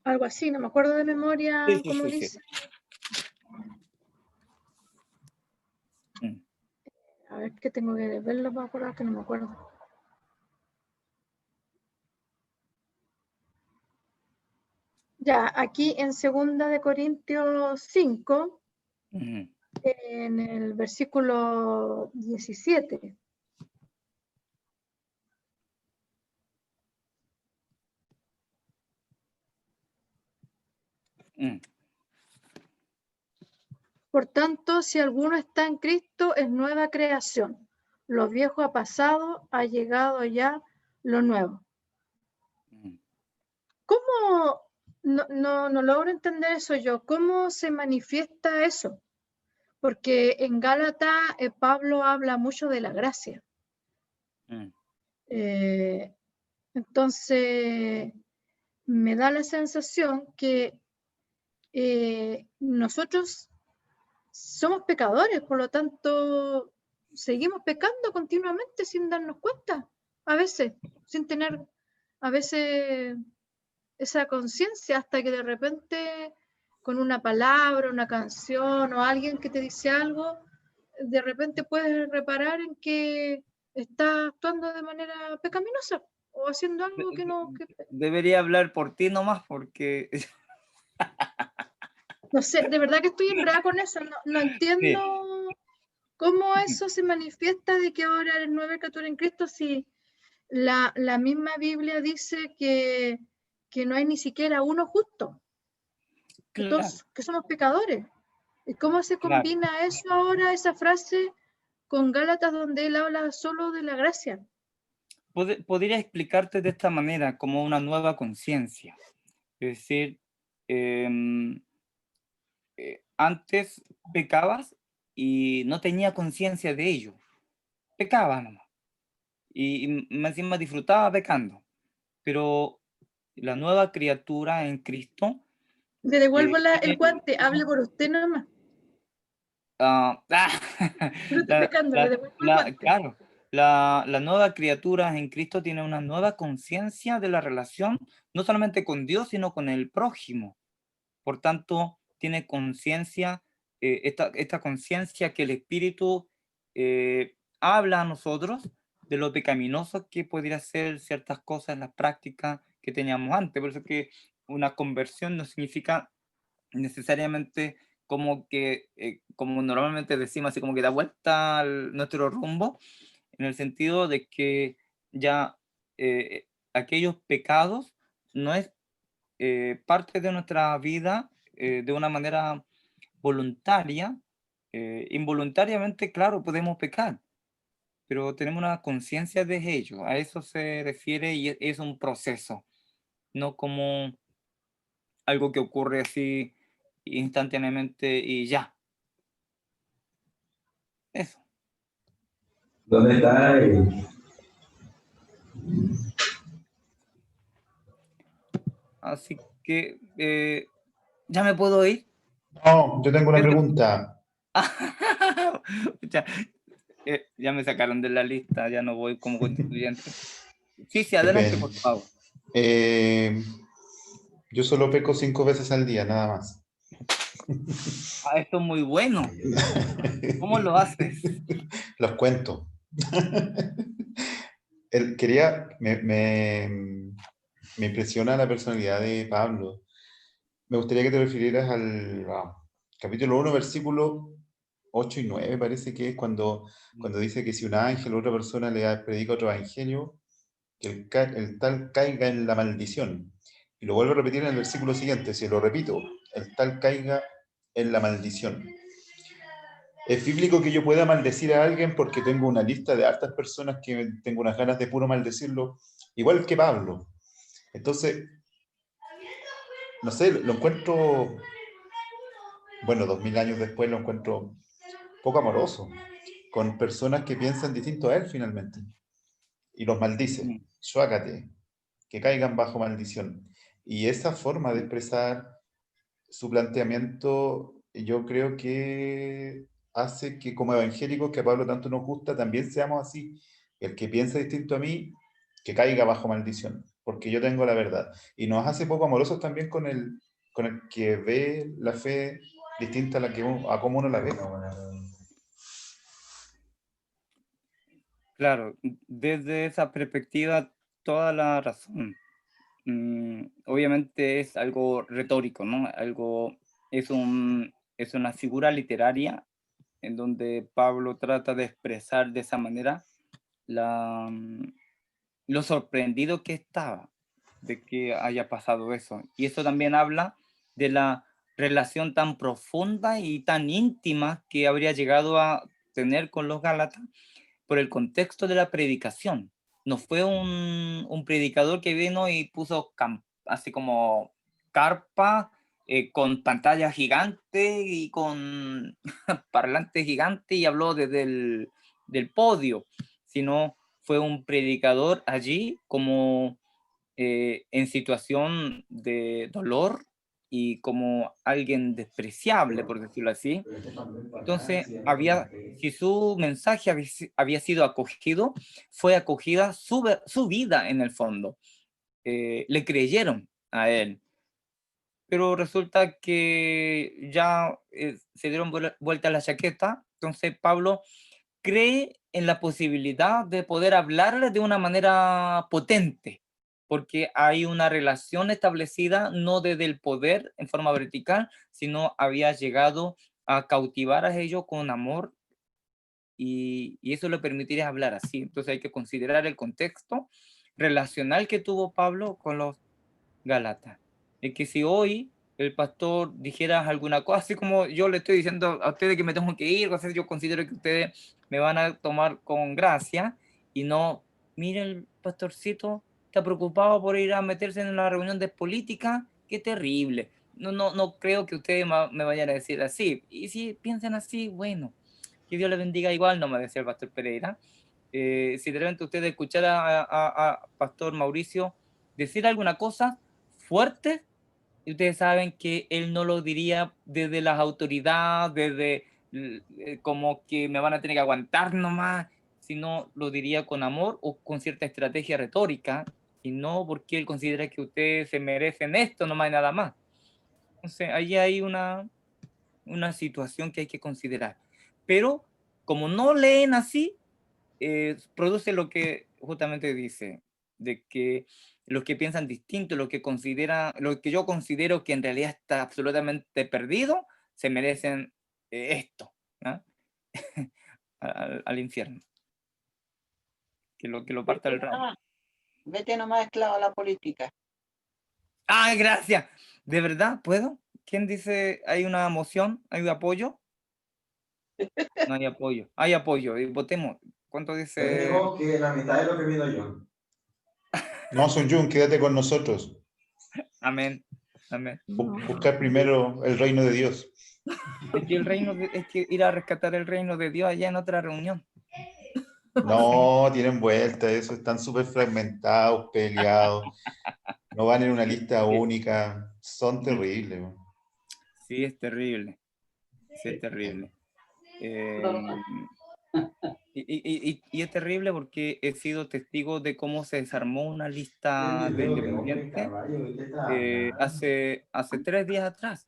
algo así, no me acuerdo de memoria Sí, sí, cómo sí, sí. dice. Mm. A ver, que tengo que verlo para acordar que no me acuerdo. Ya, aquí en Segunda de Corintios 5, Ujú. en el versículo 17. Mm. Por tanto, si alguno está en Cristo, es nueva creación. Lo viejo ha pasado, ha llegado ya lo nuevo. Mm. ¿Cómo? No logro entender eso yo. ¿Cómo se manifiesta eso? Porque en Gálatas Pablo habla mucho de la gracia. Mm. Eh, entonces, me da la sensación que nosotros somos pecadores, por lo tanto, seguimos pecando continuamente sin darnos cuenta, a veces, sin tener a veces esa conciencia, hasta que de repente con una palabra, una canción o alguien que te dice algo, de repente puedes reparar en que está actuando de manera pecaminosa o haciendo algo que no, Debería hablar por ti nomás, porque no sé, de verdad que estoy enredada con eso, no entiendo sí. cómo eso se manifiesta de que ahora eres nueva criatura en Cristo si la misma Biblia dice que no hay ni siquiera uno justo, que Claro, todos que somos pecadores. ¿Y cómo se claro. combina eso ahora, esa frase, con Gálatas donde él habla solo de la gracia? Podría explicarte de esta manera, como una nueva conciencia. Es decir, em, antes pecabas y no tenía conciencia de ello. Pecaba nomás. Y más encima disfrutaba pecando. Pero la nueva criatura en Cristo Le devuelvo el tiene... guante, hable por usted nomás. ah, Yo no estoy pecando, le devuelvo el guante. claro, la nueva criatura en Cristo tiene una nueva conciencia de la relación, no solamente con Dios, sino con el prójimo. Por tanto, tiene conciencia, esta conciencia que el Espíritu habla a nosotros de lo pecaminoso que podría ser ciertas cosas en las prácticas que teníamos antes. Por eso que una conversión no significa necesariamente como que, como normalmente decimos, así como que da vuelta nuestro rumbo, en el sentido de que ya aquellos pecados no es parte de nuestra vida de una manera voluntaria. Involuntariamente, claro, podemos pecar, pero tenemos una conciencia de ello. A eso se refiere y es un proceso, no como algo que ocurre así instantáneamente y ya. Eso. ¿Dónde está? Así que, ¿ya me puedo ir? No, yo tengo una Pedro. pregunta. Ya, ya me sacaron de la lista, ya no voy como constituyente. Sí, sí, adelante, por favor. Yo solo peco 5 veces al día, nada más. Esto es muy bueno. ¿Cómo lo haces? Los cuento. Me impresiona la personalidad de Pablo. Me gustaría que te refirieras al capítulo 1, versículo 8 y 9, parece que es cuando dice que si un ángel o otra persona le predica otro evangelio, que el tal caiga en la maldición. Y lo vuelvo a repetir en el versículo siguiente, si lo repito, el tal caiga en la maldición. ¿Es bíblico que yo pueda maldecir a alguien porque tengo una lista de hartas personas que tengo unas ganas de puro maldecirlo? Igual que Pablo. Entonces, no sé, lo encuentro, bueno, 2000 años después lo encuentro poco amoroso, con personas que piensan distinto a él finalmente. Y los maldice, suácate, que caigan bajo maldición. Y esa forma de expresar su planteamiento, yo creo que hace que como evangélicos, que a Pablo tanto nos gusta, también seamos así. El que piensa distinto a mí, que caiga bajo maldición, porque yo tengo la verdad. Y nos hace poco amorosos también con el que ve la fe distinta a, a cómo uno la ve. Claro, desde esa perspectiva, toda la razón. Obviamente es algo retórico, ¿no? Es una figura literaria en donde Pablo trata de expresar de esa manera lo sorprendido que estaba de que haya pasado eso. Y eso también habla de la relación tan profunda y tan íntima que habría llegado a tener con los Gálatas por el contexto de la predicación. No fue un predicador que vino y puso así como carpa con pantalla gigante y con parlante gigante y habló desde del podio, sino fue un predicador allí como en situación de dolor y como alguien despreciable, por decirlo así. Entonces, si su mensaje había sido acogido, fue acogida su vida en el fondo. Le creyeron a él. Pero resulta que ya se dieron vuelta a la chaqueta, entonces Pablo cree en la posibilidad de poder hablarle de una manera potente, porque hay una relación establecida no desde el poder en forma vertical, sino había llegado a cautivar a ellos con amor y eso le permitiría hablar así. Entonces hay que considerar el contexto relacional que tuvo Pablo con los Gálatas. Es que si hoy el pastor dijera alguna cosa, así como yo le estoy diciendo a ustedes que me tengo que ir, o sea, yo considero que ustedes me van a tomar con gracia y no, mire, el pastorcito está preocupado por ir a meterse en una reunión de política, qué terrible. No creo que ustedes me vayan a decir así. Y si piensan así, bueno, que Dios les bendiga igual, no me decía el pastor Pereira. Si de repente ustedes escucharan a pastor Mauricio decir alguna cosa fuerte, y ustedes saben que él no lo diría desde las autoridades, desde como que me van a tener que aguantar nomás, sino lo diría con amor o con cierta estrategia retórica, y no porque él considera que ustedes se merecen esto nomás y nada más. Entonces, ahí hay una situación que hay que considerar. Pero como no leen así, produce lo que justamente dice, de que los que piensan distinto, lo que yo considero que en realidad está absolutamente perdido, se merecen esto, ¿no? al infierno. que lo parta el ramo. Vete nomás esclavo a la política. ¡Ay, gracias! ¿De verdad? ¿Puedo? ¿Quién dice hay una moción? ¿Hay un apoyo? No hay apoyo. Hay apoyo. Y votemos. ¿Cuánto dice? Dijo que la mitad de lo que vino yo. No, Sun Jun, quédate con nosotros. Amén. Amén. Buscar primero el reino de Dios. Es que es que ir a rescatar el reino de Dios allá en otra reunión. No, tienen vuelta, eso, están súper fragmentados, peleados, no van en una lista única, son terribles. ¿No? Sí, es terrible. Sí, es terrible. Y es terrible porque he sido testigo de cómo se desarmó una lista de independientes hace 3 días atrás.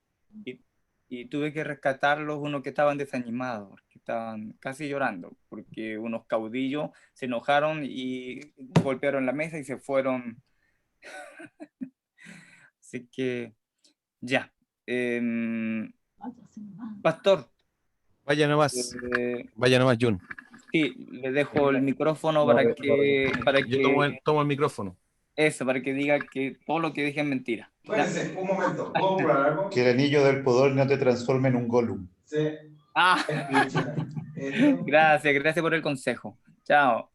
Y tuve que rescatarlos, unos que estaban desanimados, que estaban casi llorando, porque unos caudillos se enojaron y golpearon la mesa y se fueron. Así que, ya. Pastor. Vaya nomás, Jun. Sí, le dejo el micrófono para que... Yo tomo el micrófono. Eso, para que diga que todo lo que dije es mentira. Espérense, un momento. ¿Puedo probar algo? Que el anillo del poder no te transforme en un Gollum. Sí. Ah, gracias por el consejo. Chao.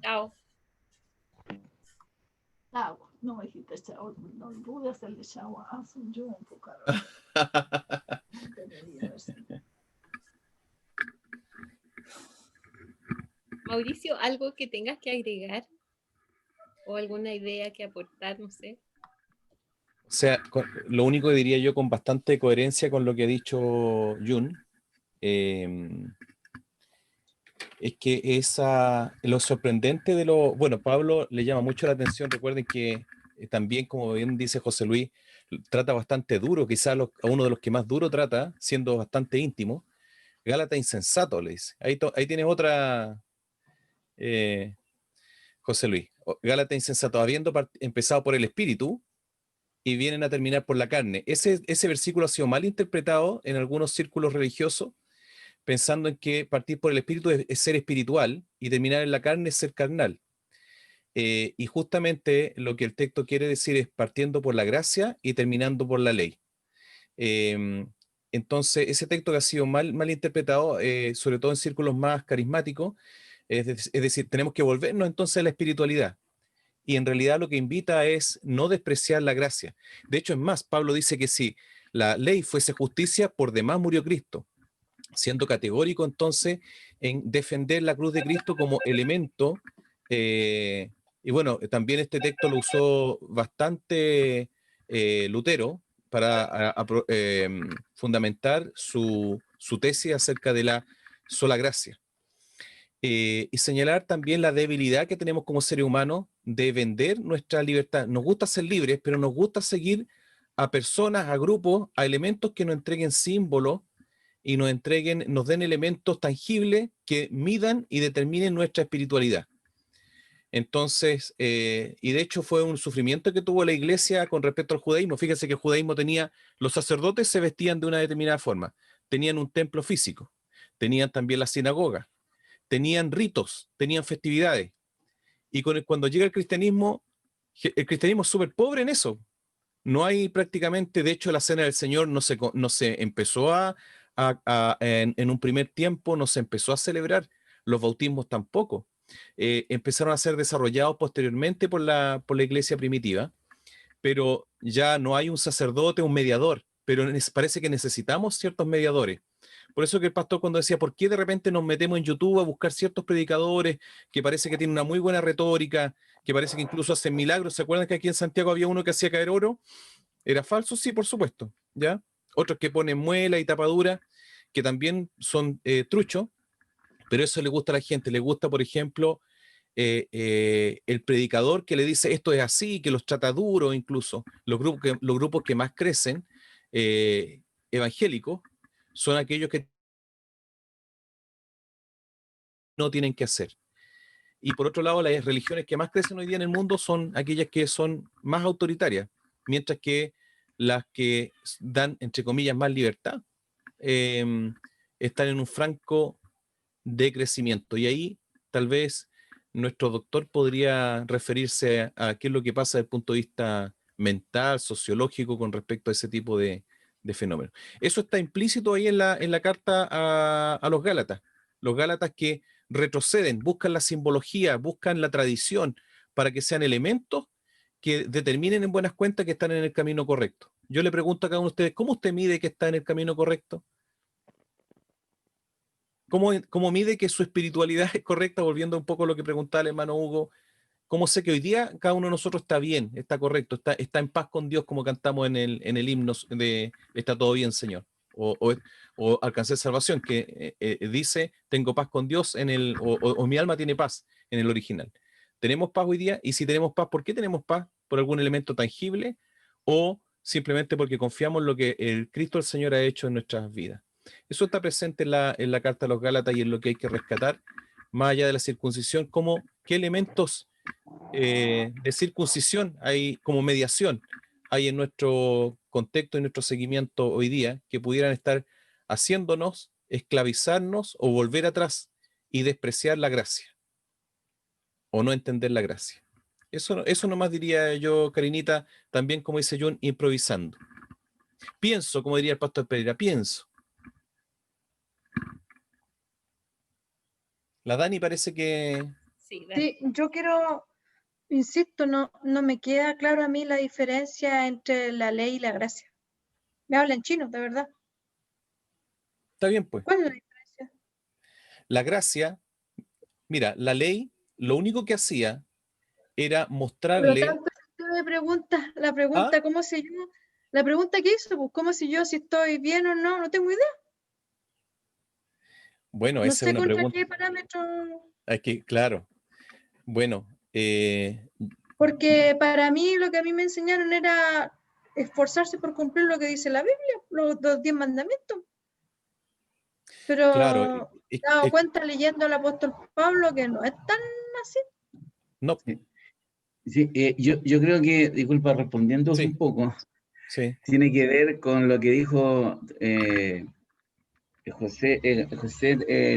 Chao. Agua. No me dijiste chao. No pude hacerle chao a Sun Jun. Mauricio, ¿algo que tengas que agregar? ¿O alguna idea que aportar? No sé. O sea, lo único que diría yo con bastante coherencia con lo que ha dicho Jun, es que lo sorprendente de lo... Bueno, Pablo le llama mucho la atención, recuerden que también, como bien dice José Luis, trata bastante duro, quizás a uno de los que más duro trata, siendo bastante íntimo. Gálata insensato, le dice. Ahí tienes otra, José Luis. Gálata insensato, habiendo empezado por el espíritu y vienen a terminar por la carne. Ese versículo ha sido mal interpretado en algunos círculos religiosos, pensando en que partir por el espíritu es ser espiritual y terminar en la carne es ser carnal. Y justamente lo que el texto quiere decir es partiendo por la gracia y terminando por la ley. Entonces, ese texto que ha sido mal interpretado, sobre todo en círculos más carismáticos, es decir, tenemos que volvernos entonces a la espiritualidad. Y en realidad lo que invita es no despreciar la gracia. De hecho, es más, Pablo dice que si la ley fuese justicia, por demás murió Cristo, siendo categórico entonces en defender la cruz de Cristo como elemento. Y bueno, también este texto lo usó bastante Lutero para fundamentar su tesis acerca de la sola gracia. Y señalar también la debilidad que tenemos como seres humanos de vender nuestra libertad. Nos gusta ser libres, pero nos gusta seguir a personas, a grupos, a elementos que nos entreguen símbolos y nos den elementos tangibles que midan y determinen nuestra espiritualidad. Entonces, y de hecho fue un sufrimiento que tuvo la iglesia con respecto al judaísmo. Fíjense que el judaísmo los sacerdotes se vestían de una determinada forma, tenían un templo físico, tenían también la sinagoga, tenían ritos, tenían festividades. Y cuando llega el cristianismo es súper pobre en eso. No hay prácticamente, de hecho la cena del Señor no se empezó en un primer tiempo, no se empezó a celebrar, los bautismos tampoco. Empezaron a ser desarrollados posteriormente por la iglesia primitiva, pero ya no hay un sacerdote, un mediador, pero parece que necesitamos ciertos mediadores. Por eso que el pastor cuando decía, ¿por qué de repente nos metemos en YouTube a buscar ciertos predicadores que parece que tienen una muy buena retórica, que parece que incluso hacen milagros? ¿Se acuerdan que aquí en Santiago había uno que hacía caer oro? ¿Era falso? Sí, por supuesto, ¿ya? Otros que ponen muela y tapadura, que también son truchos, pero eso le gusta a la gente. Le gusta, por ejemplo, el predicador que le dice esto es así, que los trata duro, incluso. Los grupos que más crecen, evangélicos, son aquellos que no tienen que hacer. Y por otro lado, las religiones que más crecen hoy día en el mundo son aquellas que son más autoritarias, mientras que las que dan, entre comillas, más libertad, están en un franco de crecimiento. Y ahí tal vez nuestro doctor podría referirse a qué es lo que pasa desde el punto de vista mental, sociológico, con respecto a ese tipo de fenómenos. Eso está implícito ahí en la carta a los Gálatas. Los Gálatas que retroceden, buscan la simbología, buscan la tradición, para que sean elementos que determinen en buenas cuentas que están en el camino correcto. Yo le pregunto a cada uno de ustedes, ¿cómo usted mide que está en el camino correcto? ¿Cómo mide que su espiritualidad es correcta? Volviendo un poco a lo que preguntaba el hermano Hugo, ¿cómo sé que hoy día cada uno de nosotros está bien, está correcto, está en paz con Dios, como cantamos en el himno de Está todo bien, Señor? O alcancé salvación, que dice, tengo paz con Dios, o mi alma tiene paz, en el original. ¿Tenemos paz hoy día? Y si tenemos paz, ¿por qué tenemos paz? ¿Por algún elemento tangible? ¿O simplemente porque confiamos en lo que el Cristo el Señor ha hecho en nuestras vidas? Eso está presente en la carta a los Gálatas y en lo que hay que rescatar, más allá de la circuncisión, como qué elementos de circuncisión hay como mediación hay en nuestro contexto, en nuestro seguimiento hoy día, que pudieran estar haciéndonos esclavizarnos o volver atrás y despreciar la gracia o no entender la gracia. Eso nomás diría yo, Karinita, también como dice Jun, improvisando. Pienso, como diría el pastor Pereira, pienso. La Dani parece que... Sí, dale. Sí, yo quiero, insisto, no me queda claro a mí la diferencia entre la ley y la gracia. Me habla en chino, de verdad. Está bien, pues. ¿Cuál es la diferencia? La gracia, mira, la ley, lo único que hacía era Por lo mostrarle... tanto, si usted me pregunta, la ¿Ah? pregunta, ¿cómo sé yo? La pregunta que hizo, pues, ¿cómo sé yo si estoy bien o no? No tengo idea. Bueno, No esa es sé una contra pregunta. qué parámetro. Aquí, claro. Bueno, Porque para mí lo que a mí me enseñaron era esforzarse por cumplir lo que dice la Biblia, los 10 mandamientos. Pero claro, me he dado cuenta leyendo al apóstol Pablo que no es tan así. no, Sí, yo creo que, disculpa, respondiendo sí, un poco, sí, tiene que ver con lo que dijo José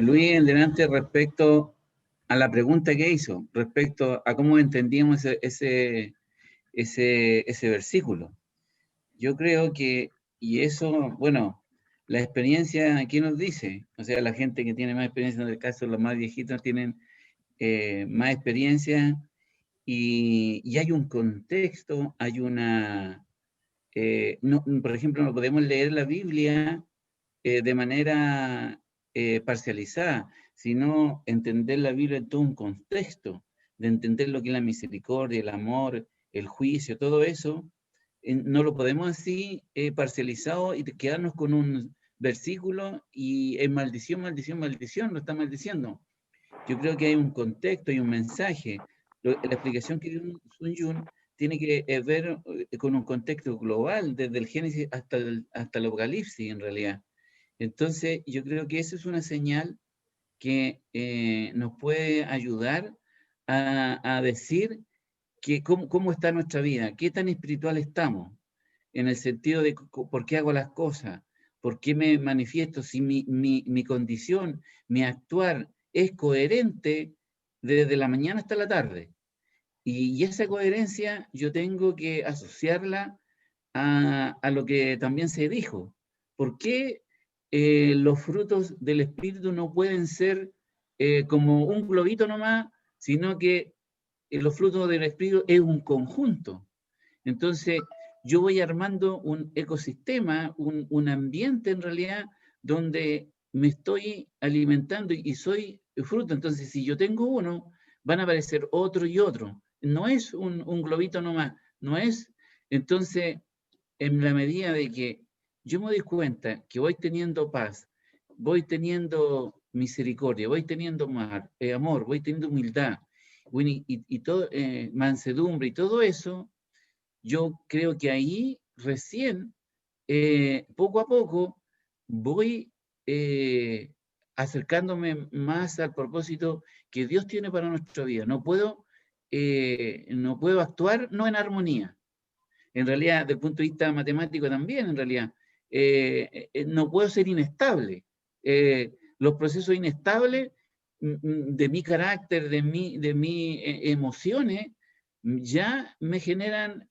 Luis en delante respecto a la pregunta que hizo, respecto a cómo entendíamos ese versículo. Yo creo que, y eso, bueno, la experiencia aquí nos dice, o sea, la gente que tiene más experiencia, en el caso los más viejitos tienen más experiencia, y hay un contexto, hay una... por ejemplo, no podemos leer la Biblia de manera parcializada, sino entender la Biblia en todo un contexto, de entender lo que es la misericordia, el amor, el juicio, todo eso. No lo podemos así parcializado y quedarnos con un versículo y es maldición, maldición, maldición, lo está maldiciendo. Yo creo que hay un contexto y un mensaje. La explicación que dio Sun Yun tiene que ver con un contexto global, desde el Génesis hasta el Apocalipsis, en realidad. Entonces, yo creo que esa es una señal que nos puede ayudar a decir que cómo está nuestra vida, qué tan espiritual estamos, en el sentido de por qué hago las cosas, por qué me manifiesto, si mi condición, mi actuar es coherente desde la mañana hasta la tarde. Y esa coherencia yo tengo que asociarla a lo que también se dijo. ¿Por qué los frutos del Espíritu no pueden ser como un globito nomás, sino que los frutos del Espíritu es un conjunto? Entonces, yo voy armando un ecosistema, un ambiente en realidad, donde me estoy alimentando y soy fruto. Entonces, si yo tengo uno, van a aparecer otro y otro. No es un globito nomás, no es. Entonces, en la medida de que yo me doy cuenta que voy teniendo paz, voy teniendo misericordia, voy teniendo amor, voy teniendo humildad, y todo, mansedumbre y todo eso, yo creo que ahí recién, poco a poco, voy acercándome más al propósito que Dios tiene para nuestra vida. No puedo actuar no en armonía. En realidad, desde el punto de vista matemático también, en realidad, no puedo ser inestable. Los procesos inestables de mi carácter, de mi emociones, ya me generan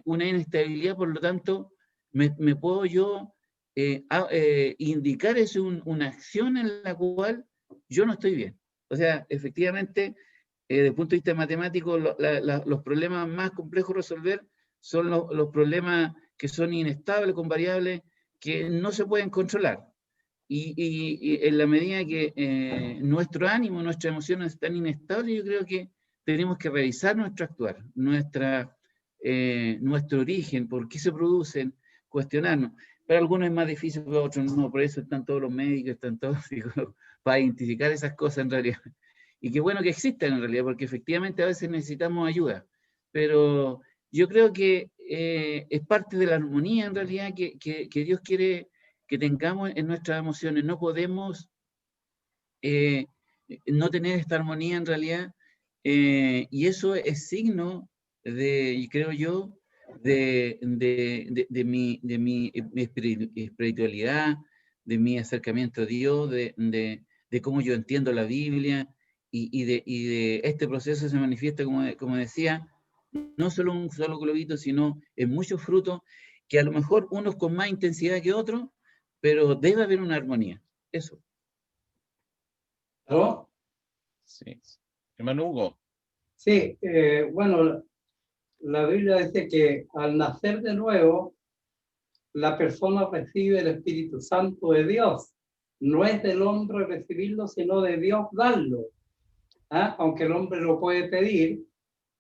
una inestabilidad, por lo tanto, me puedo yo indicar una acción en la cual yo no estoy bien. O sea, efectivamente, desde el punto de vista matemático, los problemas más complejos de resolver son los problemas que son inestables, con variables que no se pueden controlar. Y en la medida que nuestro ánimo, nuestras emociones están inestables, yo creo que tenemos que revisar nuestro actuar, nuestro origen, por qué se producen, cuestionarnos. Para algunos es más difícil, para otros no, por eso están todos los médicos, están todos psicólogos, para identificar esas cosas en realidad. Y qué bueno que existan en realidad, porque efectivamente a veces necesitamos ayuda. Pero yo creo que es parte de la armonía en realidad que Dios quiere que tengamos en nuestras emociones. No podemos no tener esta armonía en realidad, y eso es signo de, creo yo, de mi espiritualidad, de mi acercamiento a Dios, de cómo yo entiendo la Biblia, y de este proceso se manifiesta, como decía, no solo un solo globito, sino en muchos frutos, que a lo mejor unos con más intensidad que otros, pero debe haber una armonía. Eso. ¿No? Sí. Hermano Hugo. Sí, bueno, la Biblia dice que al nacer de nuevo, la persona recibe el Espíritu Santo de Dios. No es del hombre recibirlo, sino de Dios darlo. ¿Ah? Aunque el hombre lo puede pedir,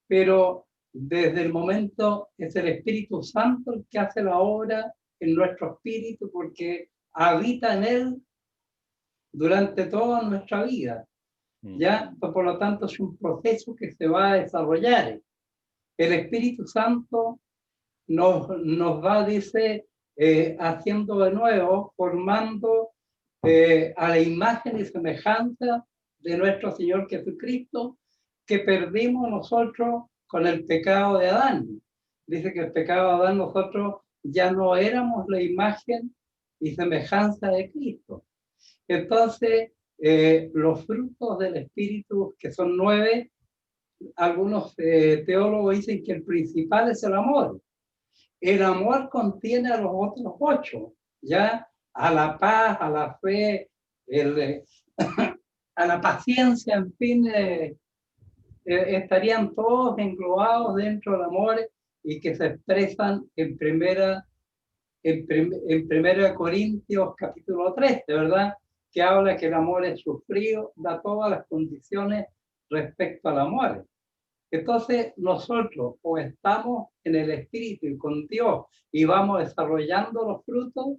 pero desde el momento es el Espíritu Santo el que hace la obra en nuestro espíritu, porque habita en él durante toda nuestra vida. ¿Ya? Por lo tanto, es un proceso que se va a desarrollar. El Espíritu Santo nos va, dice, haciendo de nuevo, formando a la imagen y semejanza de nuestro Señor Jesucristo, que perdimos nosotros con el pecado de Adán. Dice que el pecado de Adán, nosotros ya no éramos la imagen y semejanza de Cristo. Entonces, los frutos del Espíritu, que son 9, algunos teólogos dicen que el principal es el amor. El amor contiene a los otros 8, ¿ya? A la paz, a la fe, a la paciencia, en fin, estarían todos englobados dentro del amor y que se expresan en primera Corintios capítulo 3, de verdad, que habla que el amor es sufrido, da todas las condiciones respecto al amor. Entonces nosotros o estamos en el Espíritu y con Dios y vamos desarrollando los frutos,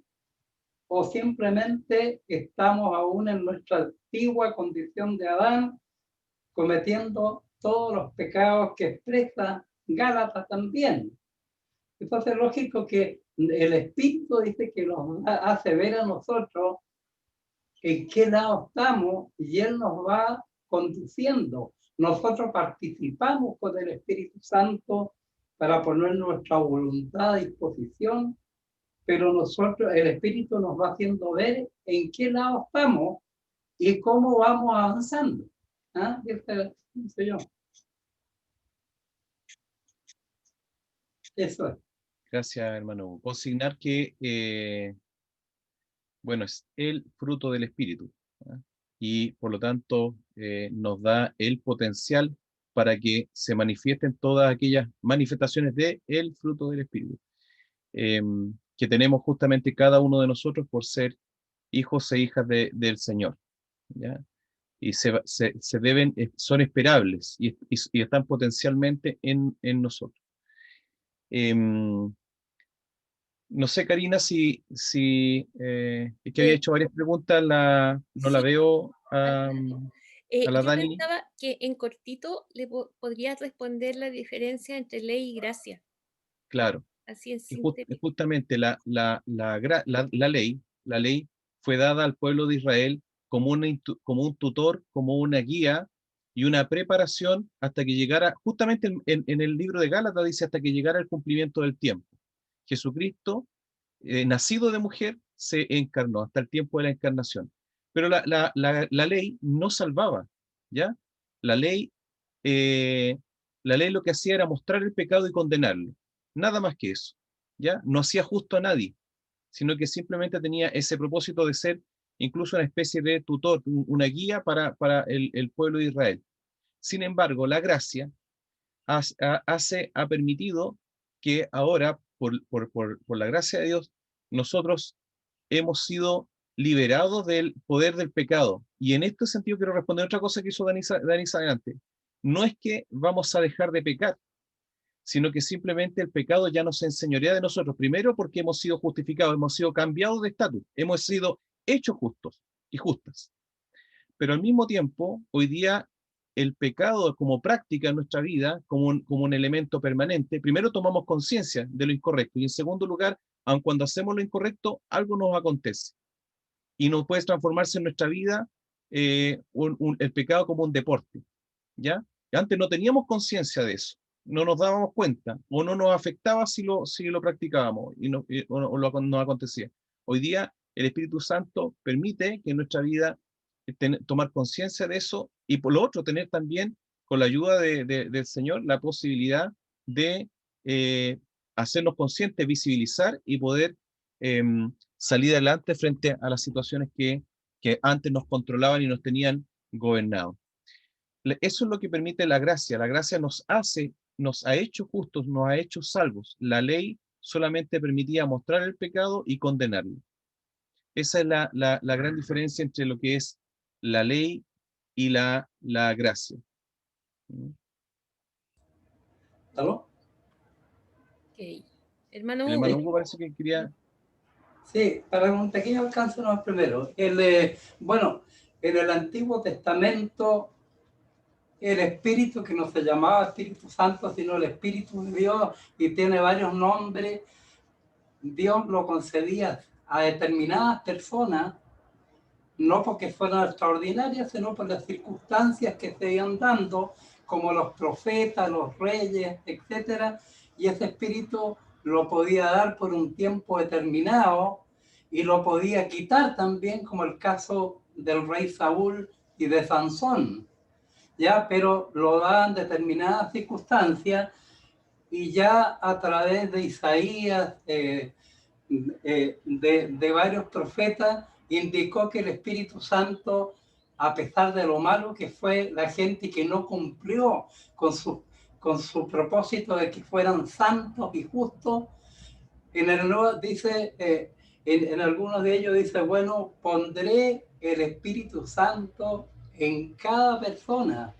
o simplemente estamos aún en nuestra antigua condición de Adán, cometiendo todos los pecados que expresa Gálatas también. Entonces es lógico que el Espíritu dice que nos hace ver a nosotros en qué lado estamos y Él nos va conduciendo. Nosotros participamos con el Espíritu Santo para poner nuestra voluntad a disposición, pero nosotros, el Espíritu nos va haciendo ver en qué lado estamos y cómo vamos avanzando. ¿Ah? Eso yo. Eso es. Gracias, hermano Hugo. Consignar que, bueno, es el fruto del Espíritu, ¿eh? Y por lo tanto nos da el potencial para que se manifiesten todas aquellas manifestaciones del fruto del Espíritu, que tenemos justamente cada uno de nosotros por ser hijos e hijas del Señor, ¿ya? Y son esperables y están potencialmente en nosotros. No sé, Karina, es que había hecho varias preguntas, no la Sí, veo a la yo Dani. pensaba que en cortito le podrías responder la diferencia entre ley y gracia, Claro, así en y sintético. justamente la ley fue dada al pueblo de Israel como un tutor, como una guía y una preparación hasta que llegara, justamente en el libro de Gálatas dice, hasta que llegara el cumplimiento del tiempo. Jesucristo, nacido de mujer, se encarnó hasta el tiempo de la encarnación. Pero la ley no salvaba, ¿ya? La ley, la ley lo que hacía era mostrar el pecado y condenarlo. Nada más que eso, ¿ya? No hacía justo a nadie, sino que simplemente tenía ese propósito de ser incluso una especie de tutor, una guía para el pueblo de Israel. Sin embargo, la gracia ha permitido que ahora, por la gracia de Dios, nosotros hemos sido liberados del poder del pecado. Y en este sentido quiero responder otra cosa que hizo Danisa adelante. No es que vamos a dejar de pecar, sino que simplemente el pecado ya no se enseñorea de nosotros. Primero porque hemos sido justificados, hemos sido cambiados de estatus, hemos sido hechos justos y justas. Pero al mismo tiempo, hoy día el pecado como práctica en nuestra vida, como un elemento permanente, primero tomamos conciencia de lo incorrecto y en segundo lugar, aun cuando hacemos lo incorrecto, algo nos acontece. Y no puede transformarse en nuestra vida el pecado como un deporte, ¿ya? Antes no teníamos conciencia de eso, no nos dábamos cuenta, o no nos afectaba si lo practicábamos o nos acontecía. Hoy día el Espíritu Santo permite que en nuestra vida tomar conciencia de eso y por lo otro tener también con la ayuda del Señor la posibilidad de hacernos conscientes, visibilizar y poder salir adelante frente a las situaciones que antes nos controlaban y nos tenían gobernados. Eso es lo que permite la gracia. La gracia nos ha hecho justos, nos ha hecho salvos. La ley solamente permitía mostrar el pecado y condenarlo. Esa es la gran diferencia entre lo que es la ley y la gracia. ¿Aló? Ok. Hermano El Hugo. hermano Hugo parece que quería... Sí, para un pequeño alcance nomás primero. Bueno, en el Antiguo Testamento, el Espíritu, que no se llamaba Espíritu Santo, sino el Espíritu de Dios, y tiene varios nombres, Dios lo concedía a determinadas personas, no porque fueran extraordinarias, sino por las circunstancias que se iban dando, como los profetas, los reyes, etc. Y ese Espíritu lo podía dar por un tiempo determinado y lo podía quitar también, como el caso del rey Saúl y de Sansón, ¿ya? Pero lo daban determinadas circunstancias y ya a través de Isaías, de varios profetas, indicó que el Espíritu Santo, a pesar de lo malo que fue la gente que no cumplió con su propósito de que fueran santos y justos, en el nuevo dice, en algunos de ellos dice, bueno, pondré el Espíritu Santo en cada persona,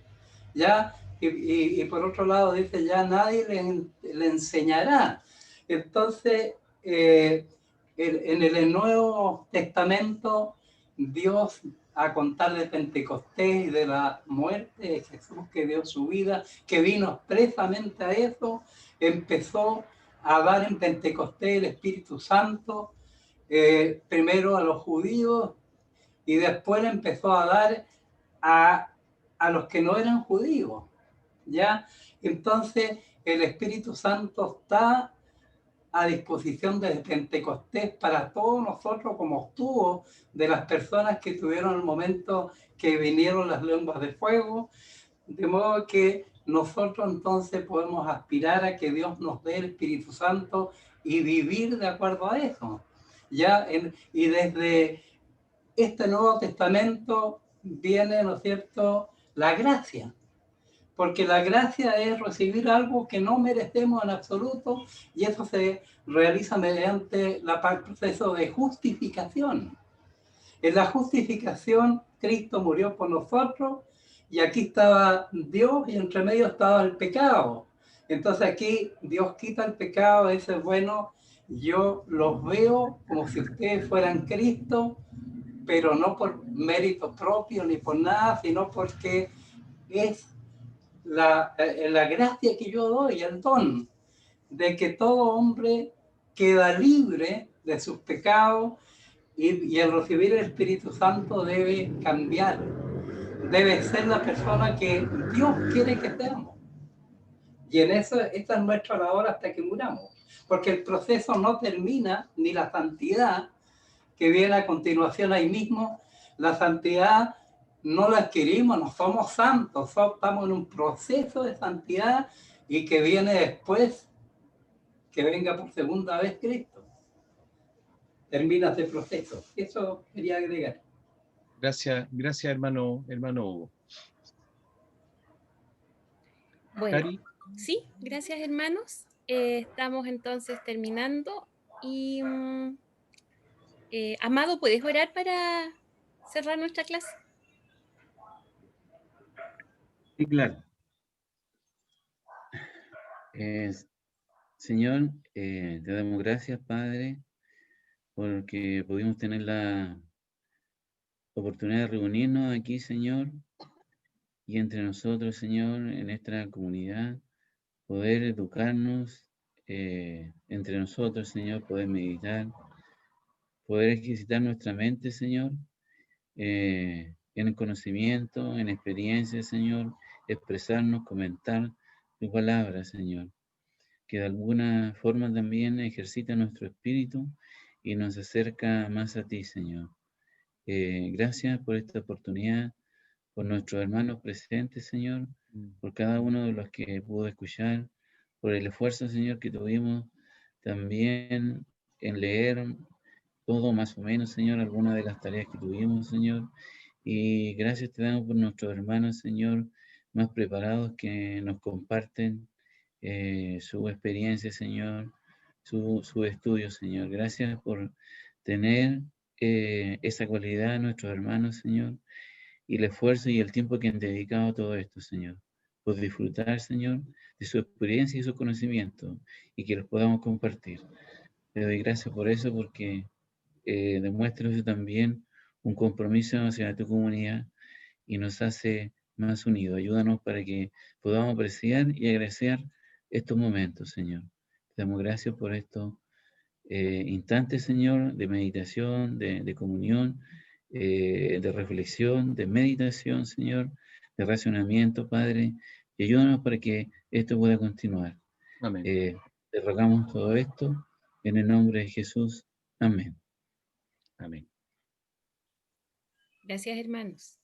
¿ya? Y por otro lado dice, ya nadie le enseñará. Entonces, en el Nuevo Testamento, Dios, a contar de Pentecostés y de la muerte de Jesús, que dio su vida, que vino expresamente a eso, empezó a dar en Pentecostés el Espíritu Santo, primero a los judíos y después empezó a dar a los que no eran judíos, ¿ya? Entonces el Espíritu Santo está a disposición de Pentecostés para todos nosotros, como estuvo de las personas que tuvieron el momento que vinieron las lenguas de fuego, de modo que nosotros entonces podemos aspirar a que Dios nos dé el Espíritu Santo y vivir de acuerdo a eso, ¿ya? Y desde este Nuevo Testamento viene, ¿no es cierto?, la gracia. Porque la gracia es recibir algo que no merecemos en absoluto y eso se realiza mediante el proceso de justificación. En la justificación, Cristo murió por nosotros y aquí estaba Dios y entre medio estaba el pecado. Entonces aquí Dios quita el pecado y dice, bueno, yo los veo como si ustedes fueran Cristo, pero no por mérito propio ni por nada, sino porque es la gracia que yo doy, el don, de que todo hombre queda libre de sus pecados y al recibir el Espíritu Santo debe cambiar, debe ser la persona que Dios quiere que seamos. Y en eso, esta es nuestra labor hasta que muramos, porque el proceso no termina, ni la santidad, que viene a continuación ahí mismo. La santidad no la adquirimos, no somos santos, estamos en un proceso de santidad y que viene después que venga por segunda vez Cristo. Termina ese proceso. Eso quería agregar. Gracias, hermano Hugo. Bueno, Cari, sí, gracias hermanos. Estamos entonces terminando y Amado, ¿puedes orar para cerrar nuestra clase? Sí, claro. Señor, te damos gracias, Padre, porque pudimos tener la oportunidad de reunirnos aquí, Señor, y entre nosotros, Señor, en nuestra comunidad, poder educarnos entre nosotros, Señor, poder meditar, poder ejercitar nuestra mente, Señor, en el conocimiento, en experiencia, Señor, expresarnos, comentar tu palabra, Señor, que de alguna forma también ejercita nuestro espíritu y nos acerca más a ti, Señor. Gracias por esta oportunidad, por nuestros hermanos presentes, Señor, por cada uno de los que pudo escuchar, por el esfuerzo, Señor, que tuvimos también en leer todo más o menos, Señor, algunas de las tareas que tuvimos, Señor. Y gracias te damos por nuestros hermanos, Señor, más preparados que nos comparten su experiencia, Señor, su estudio, Señor. Gracias por tener esa cualidad de nuestros hermanos, Señor, y el esfuerzo y el tiempo que han dedicado a todo esto, Señor. Por disfrutar, Señor, de su experiencia y su conocimiento y que los podamos compartir. Te doy gracias por eso, porque demuestra eso también un compromiso hacia tu comunidad y nos hace más unidos. Ayúdanos para que podamos apreciar y agradecer estos momentos, Señor. Te damos gracias por estos instantes, Señor, de meditación, de comunión, de reflexión, de meditación, Señor, de racionamiento, Padre, y ayúdanos para que esto pueda continuar. amén. Te rogamos todo esto en el nombre de Jesús. Amén. Amén. Gracias hermanos.